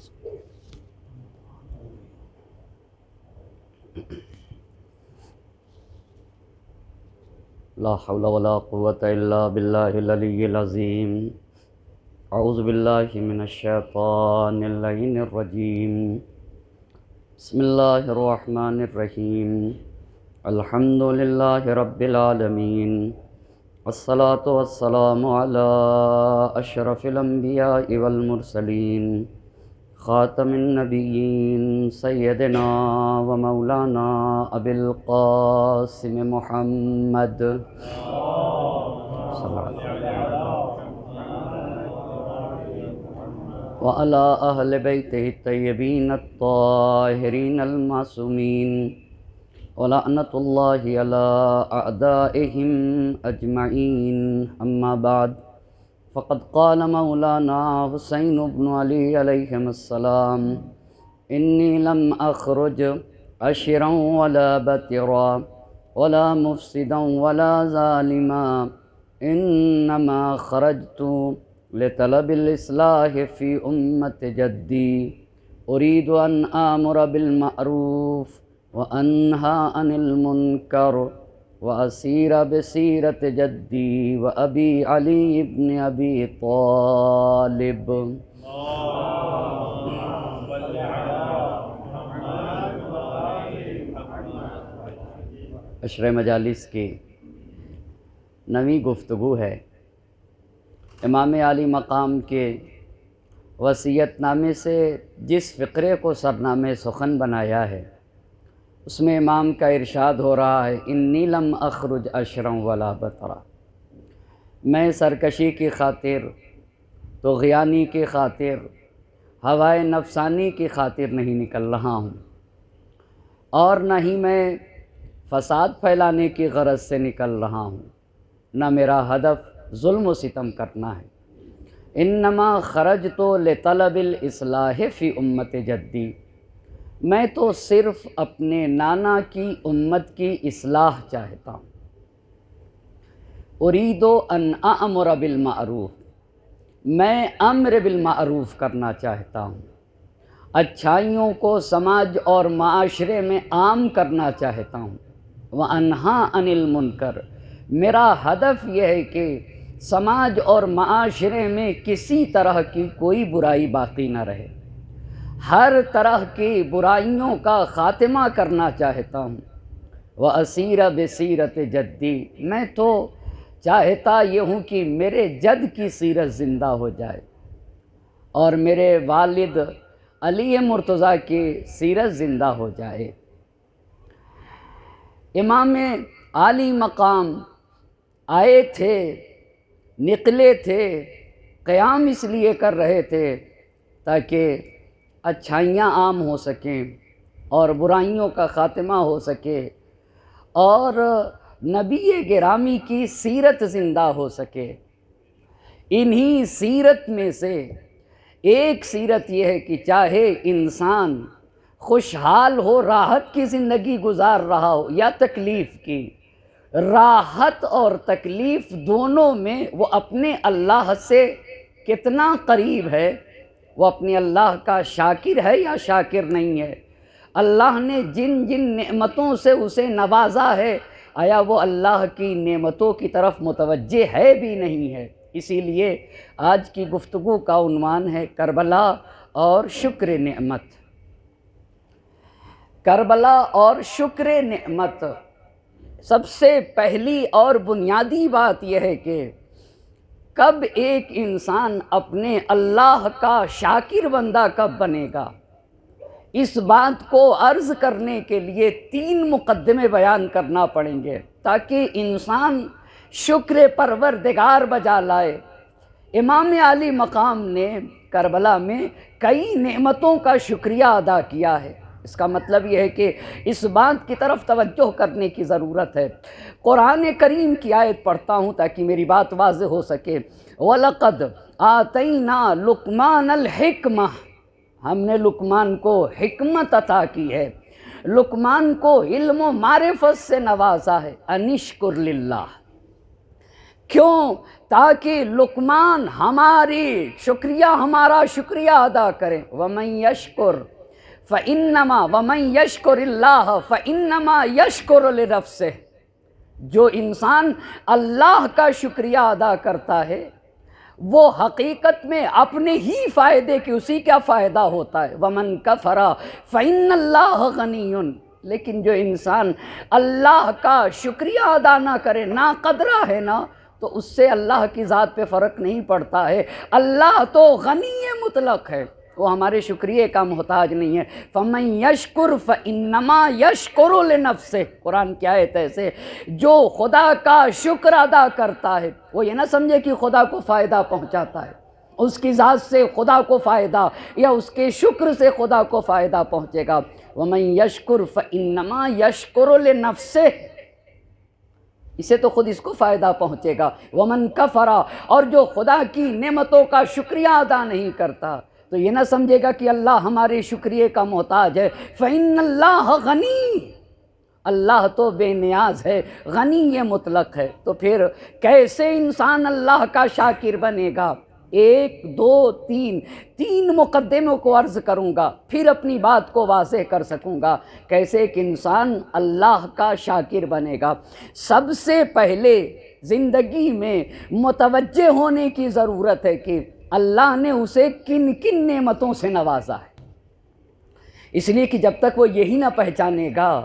لا حول ولا قوة إلا بالله العلي العظيم. أعوذ بالله من الشيطان اللعين الرجيم. بسم الله الرحمن الرحيم. الحمد لله رب العالمين، والصلاة والسلام على أشرف الأنبياء والمرسلين، خاتم النبيين سيدنا ومولانا أبي القاسم محمد صلى الله عليه وسلم وعلى أهل بيته الطيبين الطاهرين المعصومين، ولعنة الله على أعدائهم أجمعين. أما بعد، فقد قال مولانا حسين بن علي عليهم السلام: إني لم أخرج أشرا ولا بترا ولا مفسدا ولا ظالما، إنما خرجت لطلب الإصلاح في أمة جدي، أريد أن آمر بالمعروف وأنهى عن المنكر وأسير بسيرة جدي وأبي علي بن أبي طالب. عشر مجالس کی نویں گفتگو ہے. امام عالی مقام کے وصیت نامے سے جس فقرے کو سرنامے سخن بنایا ہے، اس میں امام کا ارشاد ہو رہا ہے: انی لم اخرج اشرا ولا بطرا. میں سرکشی کی خاطر، طغیانی کی خاطر، ہوائے نفسانی کی خاطر نہیں نکل رہا ہوں، اور نہ ہی میں فساد پھیلانے کی غرض سے نکل رہا ہوں، نہ میرا ہدف ظلم و ستم کرنا ہے. انما خرجت لطلب الاصلاح فی امت جدی. میں تو صرف اپنے نانا کی امت کی اصلاح چاہتا ہوں. اريد ان امر بالمعروف. میں امر بالمعروف کرنا چاہتا ہوں، اچھائیوں کو سماج اور معاشرے میں عام کرنا چاہتا ہوں. وانہا عن المنکر. میرا ہدف یہ ہے کہ سماج اور معاشرے میں کسی طرح کی کوئی برائی باقی نہ رہے. ہر طرح کی برائیوں کا خاتمہ کرنا چاہتا ہوں. وَأَسِيرَ بِسِيرَةِ جَدِّي. میں تو چاہتا یہ ہوں کہ میرے جد کی سیرت زندہ ہو جائے اور میرے والد علی مرتضیٰ کی سیرت زندہ ہو جائے. امام عالی مقام آئے تھے، نکلے تھے، قیام اس لیے کر رہے تھے تاکہ اچھائیاں عام ہو سکیں اور برائیوں کا خاتمہ ہو سکے اور نبی گرامی کی سیرت زندہ ہو سکے. انہی سیرت میں سے ایک سیرت یہ ہے کہ چاہے انسان خوشحال ہو، راحت کی زندگی گزار رہا ہو یا تکلیف کی، راحت اور تکلیف دونوں میں وہ اپنے اللہ سے کتنا قریب ہے، وہ اپنے اللہ کا شاکر ہے یا شاکر نہیں ہے. اللہ نے جن جن نعمتوں سے اسے نوازا ہے، آیا وہ اللہ کی نعمتوں کی طرف متوجہ ہے بھی نہیں ہے. اسی لیے آج کی گفتگو کا عنوان ہے کربلا اور شکر نعمت. کربلا اور شکر نعمت. سب سے پہلی اور بنیادی بات یہ ہے کہ کب ایک انسان اپنے اللہ کا شاکر بندہ کب بنے گا. اس بات کو عرض کرنے کے لیے 3 مقدمے بیان کرنا پڑیں گے تاکہ انسان شکر پروردگار بجا لائے. امام عالی مقام نے کربلا میں کئی نعمتوں کا شکریہ ادا کیا ہے. اس کا مطلب یہ ہے کہ اس بات کی طرف توجہ کرنے کی ضرورت ہے. قرآن کریم کی آیت پڑھتا ہوں تاکہ میری بات واضح ہو سکے. وَلَقَدْ آتَيْنَا لُقْمَانَ الْحِكْمَةَ. ہم نے لقمان کو حکمت عطا کی ہے، لقمان کو علم و معرفت سے نوازا ہے. انشکر للہ، کیوں؟ تاکہ لقمان ہمارا شکریہ ادا کریں۔ وَمَن يَشْكُرْ فَإِنَّمَا وَمَن يَشْكُرِ اللَّهَ فَإِنَّمَا يَشْكُرُ لِنَفْسِهِ، جو انسان اللہ کا شکریہ ادا کرتا ہے وہ حقیقت میں اپنے ہی فائدے کی، اسی کا فائدہ ہوتا ہے۔ وَمَن كَفَرَ فَإِنَّ اللَّهَ غَنِيٌّ، لیکن جو انسان اللہ کا شکریہ ادا نہ کرے، نا قدرہ ہے نا، تو اس سے اللہ کی ذات پہ فرق نہیں پڑتا ہے۔ اللہ تو غنی مطلق ہے، وہ ہمارے شکریہ کا محتاج نہیں ہے۔ فَمَن يَشْكُرْ فَإِنَّمَا يَشْكُرُ لِنَفْسِهِ، قرآن کی آیت ایسے، جو خدا کا شکر ادا کرتا ہے وہ یہ نہ سمجھے کہ خدا کو فائدہ پہنچاتا ہے، اس کی ذات سے خدا کو فائدہ یا اس کے شکر سے خدا کو فائدہ پہنچے گا۔ وَمَن يَشْكُرْ فَإِنَّمَا يَشْكُرُ لِنَفْسِهِ، اسے تو خود اس کو فائدہ پہنچے گا۔ وَمَن كَفَرَ، اور جو خدا کی نعمتوں کا شکریہ ادا نہیں کرتا تو یہ نہ سمجھے گا کہ اللہ ہمارے شکریہ کا محتاج ہے۔ فَإِنَّ اللَّهَ غَنِی، اللہ تو بے نیاز ہے، غنی یہ مطلق ہے۔ تو پھر کیسے انسان اللہ کا شاکر بنے گا؟ ایک دو تین مقدموں کو عرض کروں گا، پھر اپنی بات کو واضح کر سکوں گا کیسے ایک انسان اللہ کا شاکر بنے گا۔ سب سے پہلے زندگی میں متوجہ ہونے کی ضرورت ہے کہ اللہ نے اسے کن کن نعمتوں سے نوازا ہے، اس لیے کہ جب تک وہ یہی نہ پہچانے گا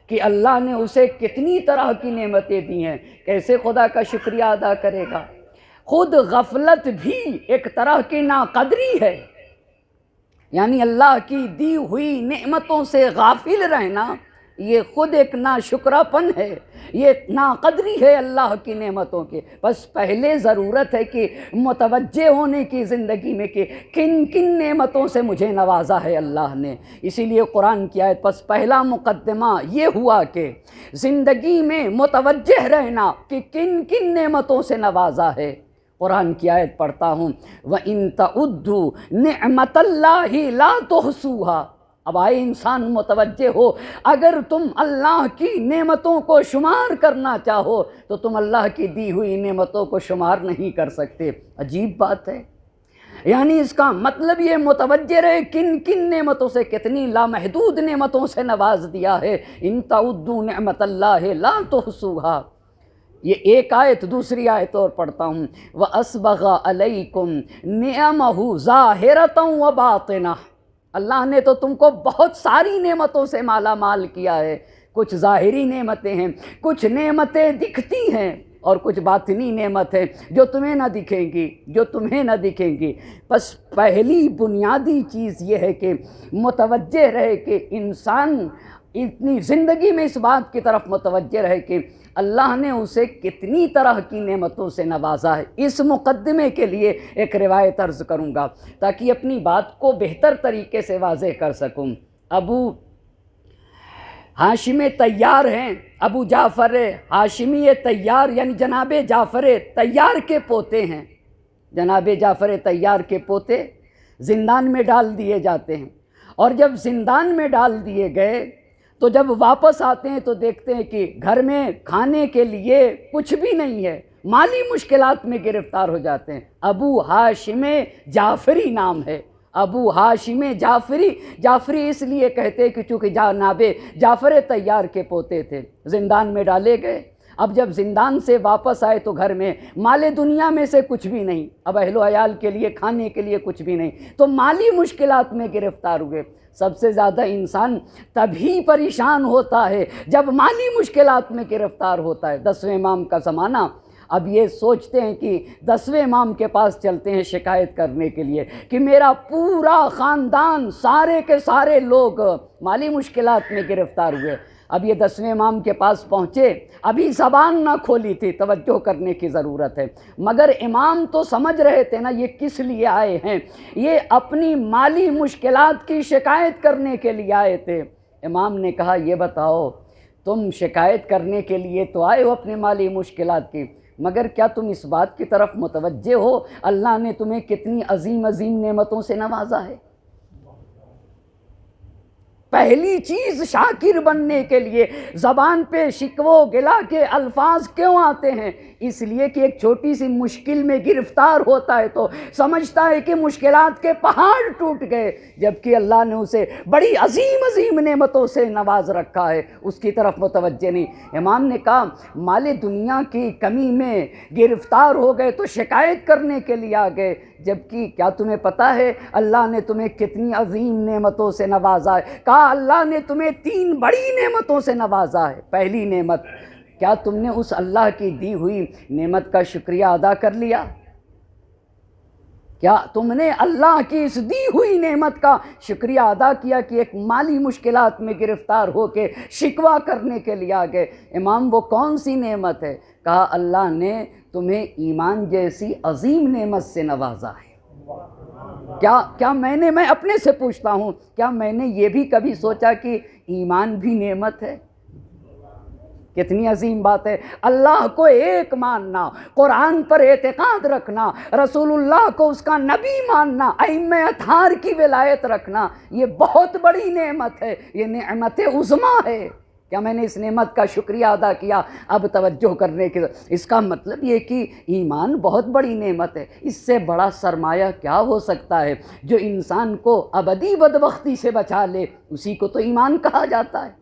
کہ اللہ نے اسے کتنی طرح کی نعمتیں دی ہیں، کیسے خدا کا شکریہ ادا کرے گا؟ خود غفلت بھی ایک طرح کی ناقدری ہے، یعنی اللہ کی دی ہوئی نعمتوں سے غافل رہنا یہ خود ایک ناشکرا پن ہے، یہ ناقدری ہے اللہ کی نعمتوں کے۔ بس پہلے ضرورت ہے کہ متوجہ ہونے کی زندگی میں کہ کن کن نعمتوں سے مجھے نوازا ہے اللہ نے۔ اسی لیے قرآن کی آیت پس پہلا مقدمہ یہ ہوا کہ زندگی میں متوجہ رہنا کہ کن کن نعمتوں سے نوازا ہے۔ قرآن کی آیت پڑھتا ہوں، وَإِن تَعُدُّوا نِعْمَةَ اللَّهِ لَا تُحْصُوهَا، اب آئے انسان متوجہ ہو، اگر تم اللہ کی نعمتوں کو شمار کرنا چاہو تو تم اللہ کی دی ہوئی نعمتوں کو شمار نہیں کر سکتے۔ عجیب بات ہے، یعنی اس کا مطلب یہ متوجہ رہے کن کن نعمتوں سے، کتنی لامحدود نعمتوں سے نواز دیا ہے۔ ان تعدوا نعمت اللہ لا تحصوها، یہ ایک آیت۔ دوسری آیت اور پڑھتا ہوں، وَأَسْبَغَ عَلَيْكُمْ نِعَمَهُ ظَاهِرَةً وَبَاطِنَةً، اللہ نے تو تم کو بہت ساری نعمتوں سے مالا مال کیا ہے، کچھ ظاہری نعمتیں ہیں، کچھ نعمتیں دکھتی ہیں اور کچھ باطنی نعمت ہے جو تمہیں نہ دکھیں گی۔ بس پہلی بنیادی چیز یہ ہے کہ متوجہ رہے کہ انسان اتنی زندگی میں اس بات کی طرف متوجہ رہے کہ اللہ نے اسے کتنی طرح کی نعمتوں سے نوازا ہے۔ اس مقدمے کے لیے ایک روایت عرض کروں گا تاکہ اپنی بات کو بہتر طریقے سے واضح کر سکوں۔ ابو ہاشم طیار ہیں، ابو جعفر ہاشمی طیار، یعنی جناب جعفر طیار کے پوتے ہیں۔ جناب جعفر طیار کے پوتے زندان میں ڈال دیے جاتے ہیں، اور جب زندان میں ڈال دیے گئے تو جب واپس آتے ہیں تو دیکھتے ہیں کہ گھر میں کھانے کے لیے کچھ بھی نہیں ہے، مالی مشکلات میں گرفتار ہو جاتے ہیں۔ ابو ہاشم جعفری نام ہے، ابو ہاشم جعفری اس لیے کہتے ہیں کہ چونکہ جناب جعفر طیار کے پوتے تھے، زندان میں ڈالے گئے۔ اب جب زندان سے واپس آئے تو گھر میں مال دنیا میں سے کچھ بھی نہیں، اب اہل و عیال کے لیے کھانے کے لیے کچھ بھی نہیں، تو مالی مشکلات میں گرفتار ہوئے۔ سب سے زیادہ انسان تبھی پریشان ہوتا ہے جب مالی مشکلات میں گرفتار ہوتا ہے۔ 10ویں امام کا زمانہ، اب یہ سوچتے ہیں کہ 10ویں امام کے پاس چلتے ہیں شکایت کرنے کے لیے کہ میرا پورا خاندان، سارے کے سارے لوگ مالی مشکلات میں گرفتار ہوئے۔ اب یہ 10ویں امام کے پاس پہنچے، ابھی زبان نہ کھولی تھی، توجہ کرنے کی ضرورت ہے، مگر امام تو سمجھ رہے تھے نا یہ کس لیے آئے ہیں، یہ اپنی مالی مشکلات کی شکایت کرنے کے لیے آئے تھے۔ امام نے کہا یہ بتاؤ، تم شکایت کرنے کے لیے تو آئے ہو اپنی مالی مشکلات کی، مگر کیا تم اس بات کی طرف متوجہ ہو اللہ نے تمہیں کتنی عظیم عظیم نعمتوں سے نوازا ہے؟ پہلی چیز شاکر بننے کے لیے زبان پہ شکوہ و گلا کے الفاظ کیوں آتے ہیں؟ اس لیے کہ ایک چھوٹی سی مشکل میں گرفتار ہوتا ہے تو سمجھتا ہے کہ مشکلات کے پہاڑ ٹوٹ گئے، جبکہ اللہ نے اسے بڑی عظیم عظیم نعمتوں سے نواز رکھا ہے، اس کی طرف متوجہ نہیں۔ امام نے کہا مال دنیا کی کمی میں گرفتار ہو گئے تو شکایت کرنے کے لیے آ گئے، جبکہ کیا تمہیں پتہ ہے اللہ نے تمہیں کتنی عظیم نعمتوں سے نوازا ہے؟ کہا اللہ نے تمہیں 3 بڑی نعمتوں سے نوازا ہے۔ پہلی نعمت، کیا تم نے اس اللہ کی دی ہوئی نعمت کا شکریہ ادا کر لیا؟ کیا تم نے اللہ کی اس دی ہوئی نعمت کا شکریہ ادا کیا کہ ایک مالی مشکلات میں گرفتار ہو کے شکوہ کرنے کے لیے آ گئے؟ امام وہ کون سی نعمت ہے؟ کہا اللہ نے تمہیں ایمان جیسی عظیم نعمت سے نوازا ہے۔ کیا میں اپنے سے پوچھتا ہوں، کیا میں نے یہ بھی کبھی سوچا کہ ایمان بھی نعمت ہے؟ کتنی عظیم بات ہے۔ اللہ کو ایک ماننا، قرآن پر اعتقاد رکھنا، رسول اللہ کو اس کا نبی ماننا، ائمہ اطہار کی ولایت رکھنا، یہ بہت بڑی نعمت ہے، یہ نعمت عظمیٰ ہے۔ کیا میں نے اس نعمت کا شکریہ ادا کیا؟ اب توجہ کرنے کے، اس کا مطلب یہ کہ ایمان بہت بڑی نعمت ہے۔ اس سے بڑا سرمایہ کیا ہو سکتا ہے؟ جو انسان کو ابدی بدبختی سے بچا لے اسی کو تو ایمان کہا جاتا ہے۔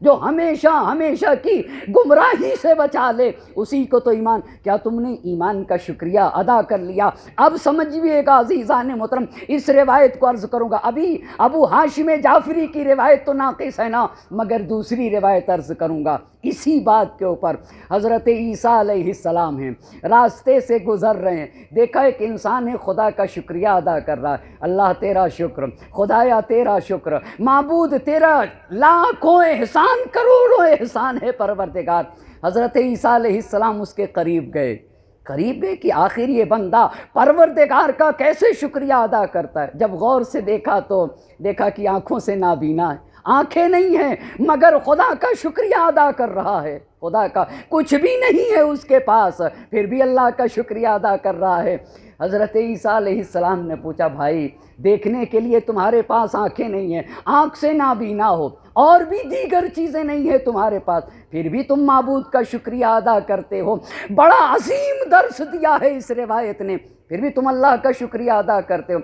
جو ہمیشہ ہمیشہ کی گمراہی سے بچا لے اسی کو تو ایمان۔ کیا تم نے ایمان کا شکریہ ادا کر لیا؟ اب سمجھیے گا عزیزان محترم، اس روایت کو عرض کروں گا۔ ابھی ابو ہاشم جعفری کی روایت تو ناقص ہے نا، مگر دوسری روایت عرض کروں گا اسی بات کے اوپر۔ حضرت عیسیٰ علیہ السلام ہیں، راستے سے گزر رہے ہیں، دیکھا ایک انسان ہے خدا کا شکریہ ادا کر رہا ہے۔ اللہ تیرا شکر، خدایا تیرا شکر، معبود تیرا لاکھوں احسان، کروڑوں احسان ہے پروردگار۔ حضرت عیسیٰ علیہ السلام اس کے قریب گئے کہ آخر یہ بندہ پروردگار کا کیسے شکریہ ادا کرتا ہے۔ جب غور سے دیکھا تو دیکھا کہ آنکھوں سے نابینا ہے، آنکھیں نہیں ہیں مگر خدا کا شکریہ ادا کر رہا ہے۔ خدا کا کچھ بھی نہیں ہے اس کے پاس، پھر بھی اللہ کا شکریہ ادا کر رہا ہے۔ حضرت عیسیٰ علیہ السلام نے پوچھا بھائی دیکھنے کے لیے تمہارے پاس آنکھیں نہیں ہیں، آنکھ سے نابینا ہو، اور بھی دیگر چیزیں نہیں ہیں تمہارے پاس، پھر بھی تم معبود کا شکریہ ادا کرتے ہو۔ بڑا عظیم درس دیا ہے اس روایت نے، پھر بھی تم اللہ کا شکریہ ادا کرتے ہو۔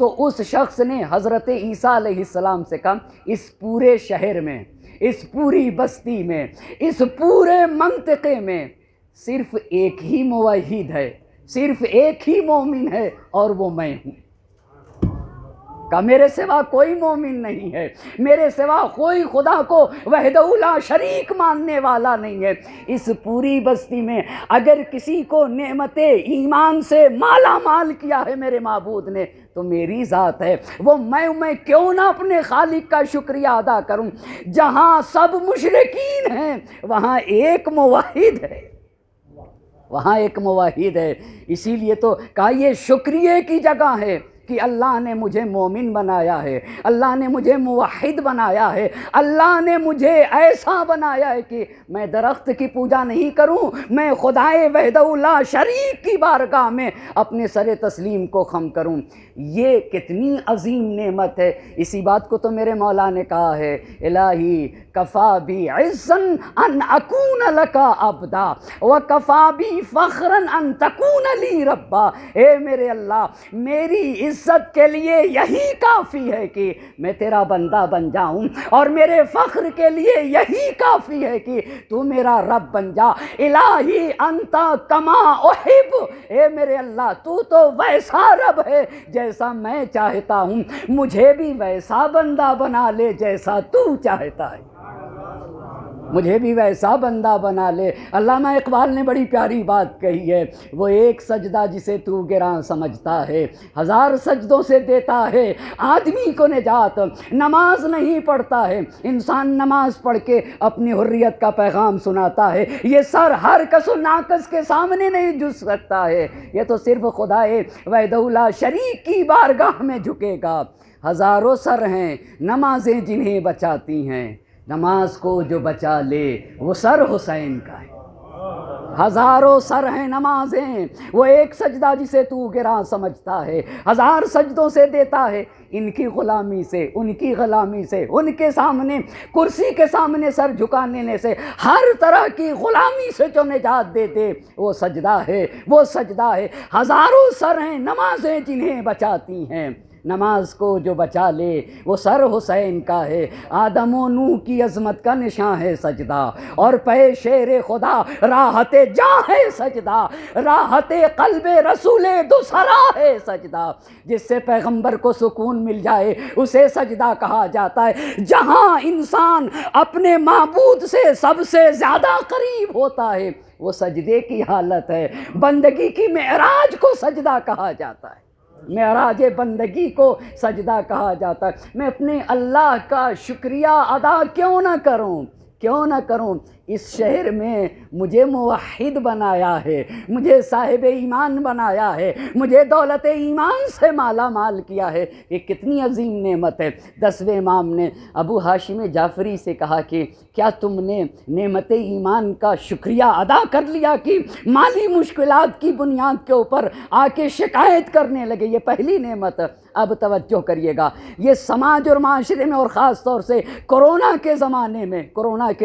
تو اس شخص نے حضرت عیسیٰ علیہ السلام سے کہا اس پورے شہر میں، اس پوری بستی میں، اس پورے منطقے میں صرف ایک ہی موحد ہے، صرف ایک ہی مومن ہے، اور وہ میں ہوں۔ کہ میرے سوا کوئی مومن نہیں ہے، میرے سوا کوئی خدا کو وحدہ لا شریک ماننے والا نہیں ہے۔ اس پوری بستی میں اگر کسی کو نعمت ایمان سے مالا مال کیا ہے میرے معبود نے تو میری ذات ہے، وہ میں کیوں نہ اپنے خالق کا شکریہ ادا کروں؟ جہاں سب مشرکین ہیں وہاں ایک موحد ہے، وہاں ایک موحد ہے۔ اسی لیے تو کہا یہ شکریہ کی جگہ ہے کہ اللہ نے مجھے مومن بنایا ہے، اللہ نے مجھے موحد بنایا ہے، اللہ نے مجھے ایسا بنایا ہے کہ میں درخت کی پوجا نہیں کروں، میں خدائے وحدہ لا شریک کی بارگاہ میں اپنے سر تسلیم کو خم کروں۔ یہ کتنی عظیم نعمت ہے۔ اسی بات کو تو میرے مولا نے کہا ہے الہی کفا بی عزن ان اکون لکا عبدا وکفا بی فخرن ان تکون لی ربا۔ اے میرے اللہ، میری عزت کے لیے یہی کافی ہے کہ میں تیرا بندہ بن جاؤں، اور میرے فخر کے لیے یہی کافی ہے کہ تو میرا رب بن جا۔ الہی انتا کما احب، اے میرے اللہ تو ویسا رب ہے جیسا میں چاہتا ہوں، مجھے بھی ویسا بندہ بنا لے جیسا تو چاہتا ہے، مجھے بھی ویسا بندہ بنا لے۔ علامہ اقبال نے بڑی پیاری بات کہی ہے، وہ ایک سجدہ جسے تو گراں سمجھتا ہے، ہزار سجدوں سے دیتا ہے آدمی کو نجات۔ نماز نہیں پڑھتا ہے انسان، نماز پڑھ کے اپنی حریت کا پیغام سناتا ہے، یہ سر ہر کس و ناقص کے سامنے نہیں جھک سکتا ہے، یہ تو صرف خدائے وحدہ لا شریک کی بارگاہ میں جھکے گا۔ ہزاروں سر ہیں نمازیں جنہیں بچاتی ہیں، نماز کو جو بچا لے وہ سر حسین کا ہے۔ ہزاروں سر ہیں نمازیں، وہ ایک سجدہ جسے تو گراں سمجھتا ہے، ہزار سجدوں سے دیتا ہے۔ ان کی غلامی سے، ان کی غلامی سے، ان کے سامنے، کرسی کے سامنے سر جھکانے سے، ہر طرح کی غلامی سے جو نجات دیتے وہ سجدہ ہے، وہ سجدہ ہے۔ ہزاروں سر ہیں نمازیں جنہیں بچاتی ہیں، نماز کو جو بچا لے وہ سر حسین کا ہے۔ آدم و نوح کی عظمت کا نشاں ہے سجدہ، اور پے شیر خدا راحت جاں ہے سجدہ، راحت قلب رسول دوسرا ہے سجدہ۔ جس سے پیغمبر کو سکون مل جائے اسے سجدہ کہا جاتا ہے۔ جہاں انسان اپنے معبود سے سب سے زیادہ قریب ہوتا ہے وہ سجدے کی حالت ہے۔ بندگی کی معراج کو سجدہ کہا جاتا ہے، معراج بندگی کو سجدہ کہا جاتا ہے۔ میں اپنے اللہ کا شکریہ ادا کیوں نہ کروں، کیوں نہ کروں؟ اس شہر میں مجھے موحد بنایا ہے، مجھے صاحب ایمان بنایا ہے، مجھے دولت ایمان سے مالا مال کیا ہے۔ یہ کتنی عظیم نعمت ہے۔ 10ویں امام نے ابو ہاشم جعفری سے کہا کہ کیا تم نے نعمت ایمان کا شکریہ ادا کر لیا کہ مالی مشکلات کی بنیاد کے اوپر آ کے شکایت کرنے لگے؟ یہ پہلی نعمت۔ اب توجہ کریے گا، یہ سماج اور معاشرے میں اور خاص طور سے کورونا کے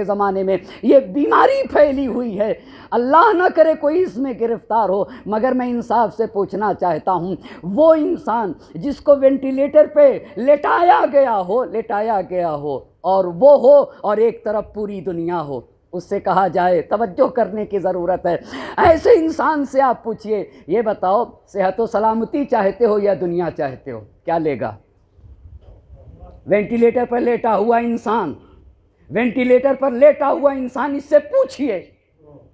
زمانے میں یہ بیماری پھیلی ہوئی ہے۔ اللہ نہ کرے کوئی اس میں گرفتار ہو، مگر میں انصاف سے پوچھنا چاہتا ہوں، وہ انسان جس کو وینٹیلیٹر پہ لٹایا گیا ہو اور وہ ہو اور ایک طرف پوری دنیا ہو، اس سے کہا جائے توجہ کرنے کی ضرورت ہے۔ ایسے انسان سے آپ پوچھئے، یہ بتاؤ صحت و سلامتی چاہتے ہو یا دنیا چاہتے ہو؟ کیا لے گا؟ وینٹیلیٹر پر لیٹا ہوا انسان، وینٹیلیٹر پر لیٹا ہوا انسان، اس سے پوچھئے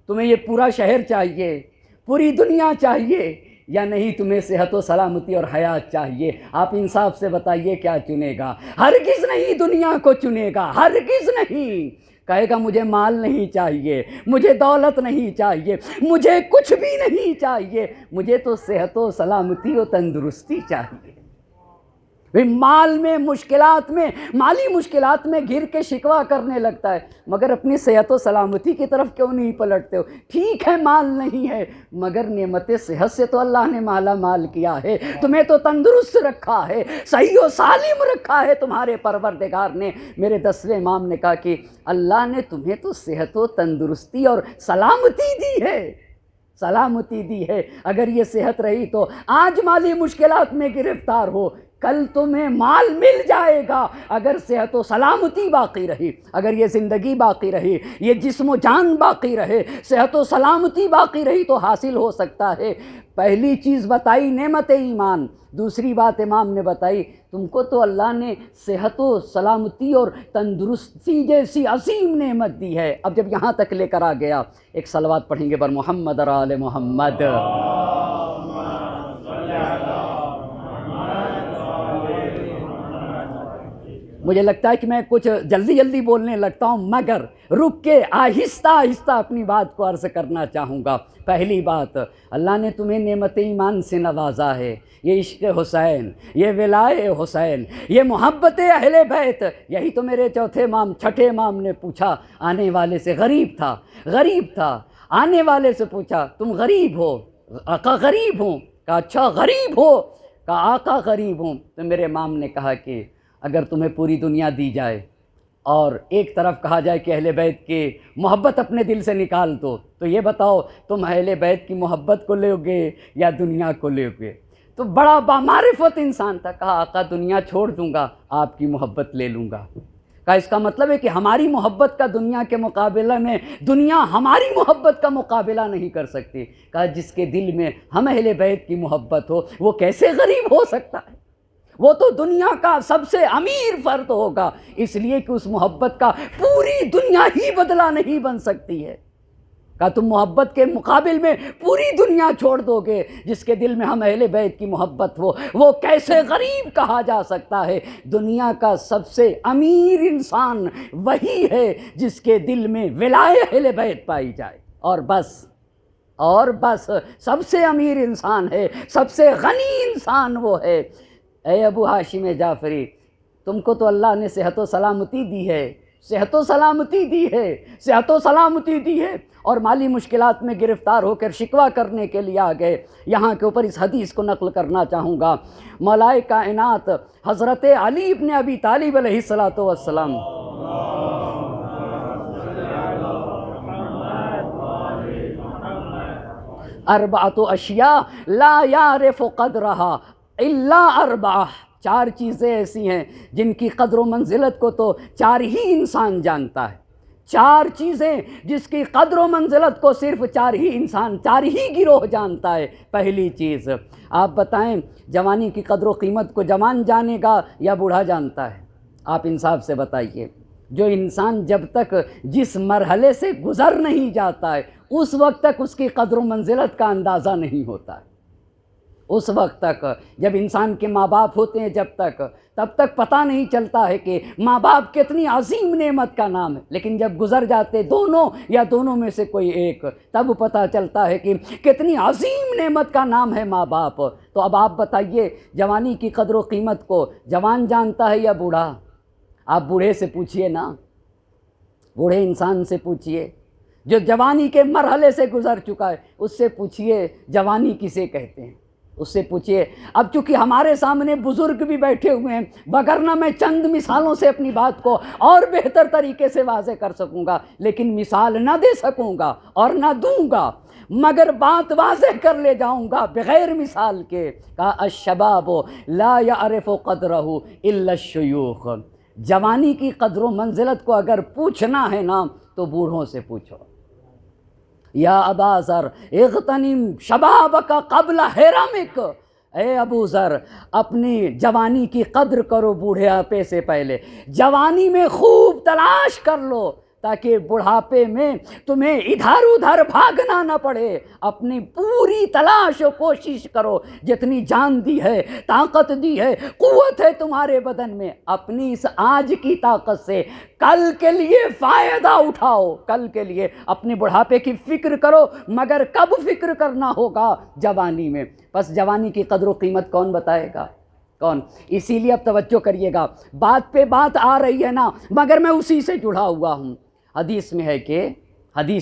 تمہیں یہ پورا شہر چاہیے، پوری دنیا چاہیے، یا نہیں تمہیں صحت و سلامتی اور حیات چاہیے؟ آپ انصاف سے بتائیے کیا چنے گا؟ ہرگز نہیں دنیا کو چنے گا، ہرگز نہیں۔ کہے گا مجھے مال نہیں چاہیے، مجھے دولت نہیں چاہیے، مجھے کچھ بھی نہیں چاہیے، مجھے تو صحت و سلامتی و تندرستی چاہیے۔ مال میں مشکلات میں، مالی مشکلات میں گر کے شکوہ کرنے لگتا ہے، مگر اپنی صحت و سلامتی کی طرف کیوں نہیں پلٹتے ہو؟ ٹھیک ہے مال نہیں ہے، مگر نعمت صحت سے تو اللہ نے مالا مال کیا ہے، تمہیں تو تندرست رکھا ہے، صحیح و سالم رکھا ہے تمہارے پروردگار نے۔ میرے 10ویں امام نے کہا کہ اللہ نے تمہیں تو صحت و تندرستی اور سلامتی دی ہے، سلامتی دی ہے۔ اگر یہ صحت رہی تو آج مالی مشکلات میں گرفتار ہو، کل تمہیں مال مل جائے گا۔ اگر صحت و سلامتی باقی رہی، اگر یہ زندگی باقی رہی، یہ جسم و جان باقی رہے، صحت و سلامتی باقی رہی تو حاصل ہو سکتا ہے۔ پہلی چیز بتائی نعمت ایمان، دوسری بات امام نے بتائی تم کو تو اللہ نے صحت و سلامتی اور تندرستی جیسی عظیم نعمت دی ہے۔ اب جب یہاں تک لے کر آ گیا، ایک صلوات پڑھیں گے بر محمد اور آل محمد۔ مجھے لگتا ہے کہ میں کچھ جلدی بولنے لگتا ہوں، مگر رک کے آہستہ آہستہ اپنی بات کو عرض کرنا چاہوں گا۔ پہلی بات، اللہ نے تمہیں نعمت ایمان سے نوازا ہے، یہ عشق حسین، یہ ولائے حسین، یہ محبت اہل بیت۔ یہی تو میرے چھٹے امام نے پوچھا آنے والے سے، غریب تھا، آنے والے سے پوچھا تم غریب ہو؟ آقا غریب ہوں۔ کہا اچھا غریب ہو؟ کہا آقا غریب ہوں۔ تو میرے امام نے کہا کہ اگر تمہیں پوری دنیا دی جائے اور ایک طرف کہا جائے کہ اہل بیت کی محبت اپنے دل سے نکال دو، تو یہ بتاؤ تم اہل بیت کی محبت کو لو گے یا دنیا کو لو گے؟ تو بڑا بامعرفت انسان تھا، کہا آقا دنیا چھوڑ دوں گا، آپ کی محبت لے لوں گا۔ کہا اس کا مطلب ہے کہ ہماری محبت کا دنیا کے مقابلہ میں دنیا ہماری محبت کا مقابلہ نہیں کر سکتی۔ کہا جس کے دل میں ہم اہل بیت کی محبت ہو وہ کیسے غریب ہو سکتا ہے؟ وہ تو دنیا کا سب سے امیر فرد ہوگا، اس لیے کہ اس محبت کا پوری دنیا ہی بدلہ نہیں بن سکتی ہے۔ کہا تم محبت کے مقابل میں پوری دنیا چھوڑ دو گے، جس کے دل میں ہم اہل بیت کی محبت ہو وہ کیسے غریب کہا جا سکتا ہے؟ دنیا کا سب سے امیر انسان وہی ہے جس کے دل میں ولائے اہل بیت پائی جائے، اور بس سب سے امیر انسان ہے، سب سے غنی انسان وہ ہے۔ اے ابو ہاشم جعفری، تم کو تو اللہ نے صحت و سلامتی دی ہے، صحت و سلامتی دی ہے، صحت و سلامتی دی ہے، اور مالی مشکلات میں گرفتار ہو کر شکوہ کرنے کے لیے آ گئے۔ یہاں کے اوپر اس حدیث کو نقل کرنا چاہوں گا۔ مولائے کائنات حضرت علی ابن ابی طالب علیہ الصلاۃ والسلام اربعۃ اشیاء لا یعرف قدرہا الا اربعہ، چار چیزیں ایسی ہیں جن کی قدر و منزلت کو تو چار ہی انسان جانتا ہے، چار چیزیں جس کی قدر و منزلت کو صرف چار ہی انسان، چار ہی گروہ جانتا ہے۔ پہلی چیز آپ بتائیں، جوانی کی قدر و قیمت کو جوان جانے گا یا بوڑھا جانتا ہے؟ آپ انصاف سے بتائیے۔ جو انسان جب تک جس مرحلے سے گزر نہیں جاتا ہے اس وقت تک اس کی قدر و منزلت کا اندازہ نہیں ہوتا ہے۔ اس وقت تک جب انسان کے ماں باپ ہوتے ہیں تب تک پتہ نہیں چلتا ہے کہ ماں باپ کتنی عظیم نعمت کا نام ہے، لیکن جب گزر جاتے دونوں یا دونوں میں سے کوئی ایک، تب پتہ چلتا ہے کہ کتنی عظیم نعمت کا نام ہے ماں باپ۔ تو اب آپ بتائیے، جوانی کی قدر و قیمت کو جوان جانتا ہے یا بوڑھا؟ آپ بوڑھے سے پوچھئے نا، بوڑھے انسان سے پوچھئے جو جوانی کے مرحلے سے گزر چکا ہے، اس سے پوچھئے جوانی کسے کہتے ہیں، اس سے پوچھئے۔ اب چونکہ ہمارے سامنے بزرگ بھی بیٹھے ہوئے ہیں، وگرنہ میں چند مثالوں سے اپنی بات کو اور بہتر طریقے سے واضح کر سکوں گا، لیکن مثال نہ دے سکوں گا اور نہ دوں گا، مگر بات واضح کر لے جاؤں گا بغیر مثال کے۔ کہا الشباب لا یعرف قدرہ الا الشیوخ، جوانی کی قدر و منزلت کو اگر پوچھنا ہے نا تو بوڑھوں سے پوچھو۔ یا ابا ذر اغتنم شبابک قبل حرمک، اے ابو ذر اپنی جوانی کی قدر کرو بوڑھاپے سے پہلے، جوانی میں خوب تلاش کر لو تاکہ بڑھاپے میں تمہیں ادھر ادھر بھاگنا نہ پڑے۔ اپنی پوری تلاش و کوشش کرو، جتنی جان دی ہے، طاقت دی ہے، قوت ہے تمہارے بدن میں، اپنی اس آج کی طاقت سے کل کے لیے فائدہ اٹھاؤ، کل کے لیے اپنے بڑھاپے کی فکر کرو، مگر کب فکر کرنا ہوگا؟ جوانی میں۔ بس جوانی کی قدر و قیمت کون بتائے گا؟ کون؟ اسی لیے اب توجہ کریے گا، بات پہ بات آ رہی ہے نا، مگر میں اسی سے جڑا ہوا ہوں۔ حدیث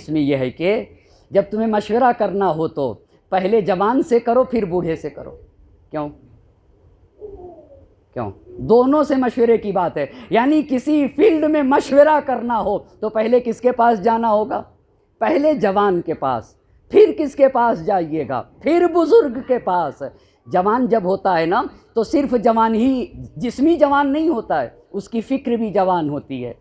میں یہ ہے کہ جب تمہیں مشورہ کرنا ہو تو پہلے جوان سے کرو پھر بوڑھے سے کرو۔ کیوں؟ دونوں سے مشورے کی بات ہے، یعنی کسی فیلڈ میں مشورہ کرنا ہو تو پہلے کس کے پاس جانا ہوگا؟ پہلے جوان کے پاس، پھر کس کے پاس جائیے گا؟ پھر بزرگ کے پاس۔ جوان جب ہوتا ہے نا تو صرف جوان ہی جسمی جوان نہیں ہوتا ہے، اس کی فکر بھی جوان ہوتی ہے،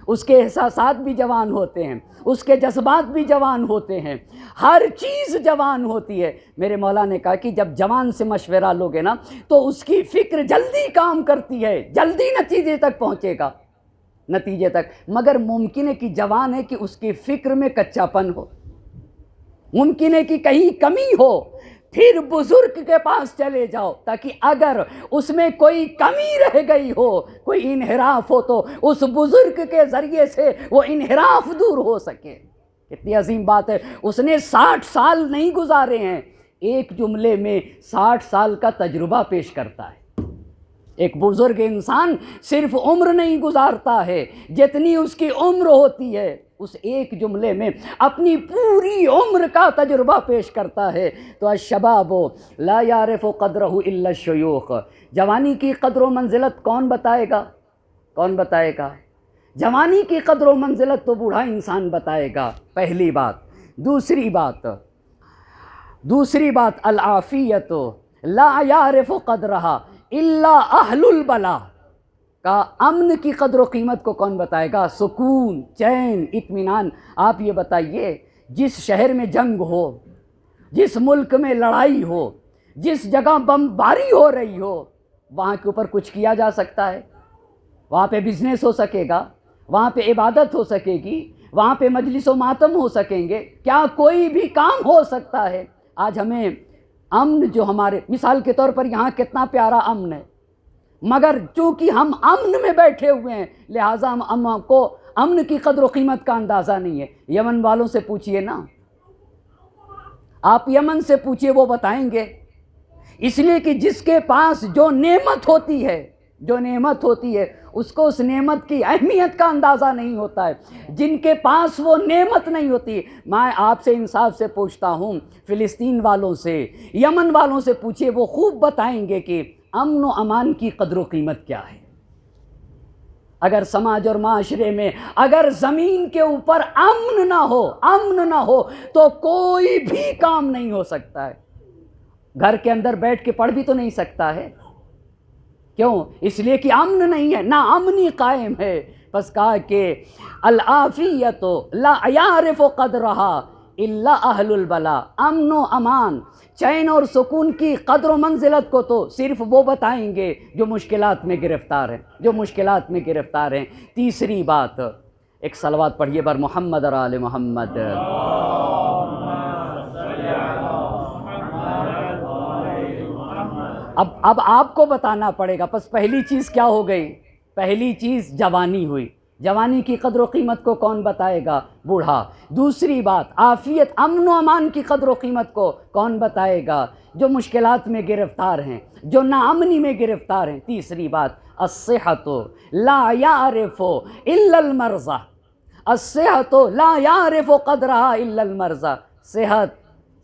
اس کے احساسات بھی جوان ہوتے ہیں، اس کے جذبات بھی جوان ہوتے ہیں، ہر چیز جوان ہوتی ہے۔ میرے مولا نے کہا کہ جب جوان سے مشورہ لوگے نا تو اس کی فکر جلدی کام کرتی ہے، جلدی نتیجے تک پہنچے گا، نتیجے تک۔ مگر ممکن ہے کہ جوان ہے کہ اس کی فکر میں کچا پن ہو، ممکن ہے کہ کہیں کمی ہو، پھر بزرگ کے پاس چلے جاؤ تاکہ اگر اس میں کوئی کمی رہ گئی ہو، کوئی انحراف ہو تو اس بزرگ کے ذریعے سے وہ انحراف دور ہو سکے۔ کتنی عظیم بات ہے، اس نے 60 سال نہیں گزارے ہیں، ایک جملے میں 60 سال کا تجربہ پیش کرتا ہے۔ ایک بزرگ انسان صرف عمر نہیں گزارتا ہے، جتنی اس کی عمر ہوتی ہے اس ایک جملے میں اپنی پوری عمر کا تجربہ پیش کرتا ہے۔ تو الشباب لا یعرف قدرہ الا الشیوخ، جوانی کی قدر و منزلت کون بتائے گا؟ کون بتائے گا؟ جوانی کی قدر و منزلت تو بوڑھا انسان بتائے گا، پہلی بات۔ دوسری بات العافیت لا یعرف قدرہ الا اہل البلا، کا امن کی قدر و قیمت کو کون بتائے گا؟ سکون، چین، اطمینان۔ آپ یہ بتائیے، جس شہر میں جنگ ہو، جس ملک میں لڑائی ہو، جس جگہ بمباری ہو رہی ہو، وہاں کے اوپر کچھ کیا جا سکتا ہے؟ وہاں پہ بزنس ہو سکے گا؟ وہاں پہ عبادت ہو سکے گی؟ وہاں پہ مجلس و ماتم ہو سکیں گے؟ کیا کوئی بھی کام ہو سکتا ہے؟ آج ہمیں امن جو ہمارے، مثال کے طور پر یہاں کتنا پیارا امن ہے، مگر چونکہ ہم امن میں بیٹھے ہوئے ہیں لہٰذا ہم کو امن کی قدر و قیمت کا اندازہ نہیں ہے۔ یمن والوں سے پوچھئے نا، آپ یمن سے پوچھئے، وہ بتائیں گے، اس لیے کہ جس کے پاس جو نعمت ہوتی ہے، جو نعمت ہوتی ہے اس کو اس نعمت کی اہمیت کا اندازہ نہیں ہوتا ہے. جن کے پاس وہ نعمت نہیں ہوتی. میں آپ سے انصاف سے پوچھتا ہوں، فلسطین والوں سے، یمن والوں سے پوچھئے، وہ خوب بتائیں گے کہ امن و امان کی قدر و قیمت کیا ہے. اگر سماج اور معاشرے میں اگر زمین کے اوپر امن نہ ہو تو کوئی بھی کام نہیں ہو سکتا ہے. گھر کے اندر بیٹھ کے پڑھ بھی تو نہیں سکتا ہے. کیوں؟ اس لیے کہ امن نہیں ہے، نا امنی قائم ہے. بس کہا کہ العافیت لا یعرف قدرہا الا اہل البلا. امن و امان، چین اور سکون کی قدر و منزلت کو تو صرف وہ بتائیں گے جو مشکلات میں گرفتار ہیں. تیسری بات، ایک صلوات پڑھیے بر محمد اور آل محمد. اب آپ کو بتانا پڑے گا. پس پہلی چیز کیا ہو گئی؟ پہلی چیز جوانی ہوئی. جوانی کی قدر و قیمت کو کون بتائے گا؟ بوڑھا. دوسری بات عافیت، امن و امان کی قدر و قیمت کو کون بتائے گا؟ جو مشکلات میں گرفتار ہیں، جو ناامنی میں گرفتار ہیں. تیسری بات الصحت لا یعرف الا المرضى. الصحت لا یعرف قدرها الا المرضى. صحت،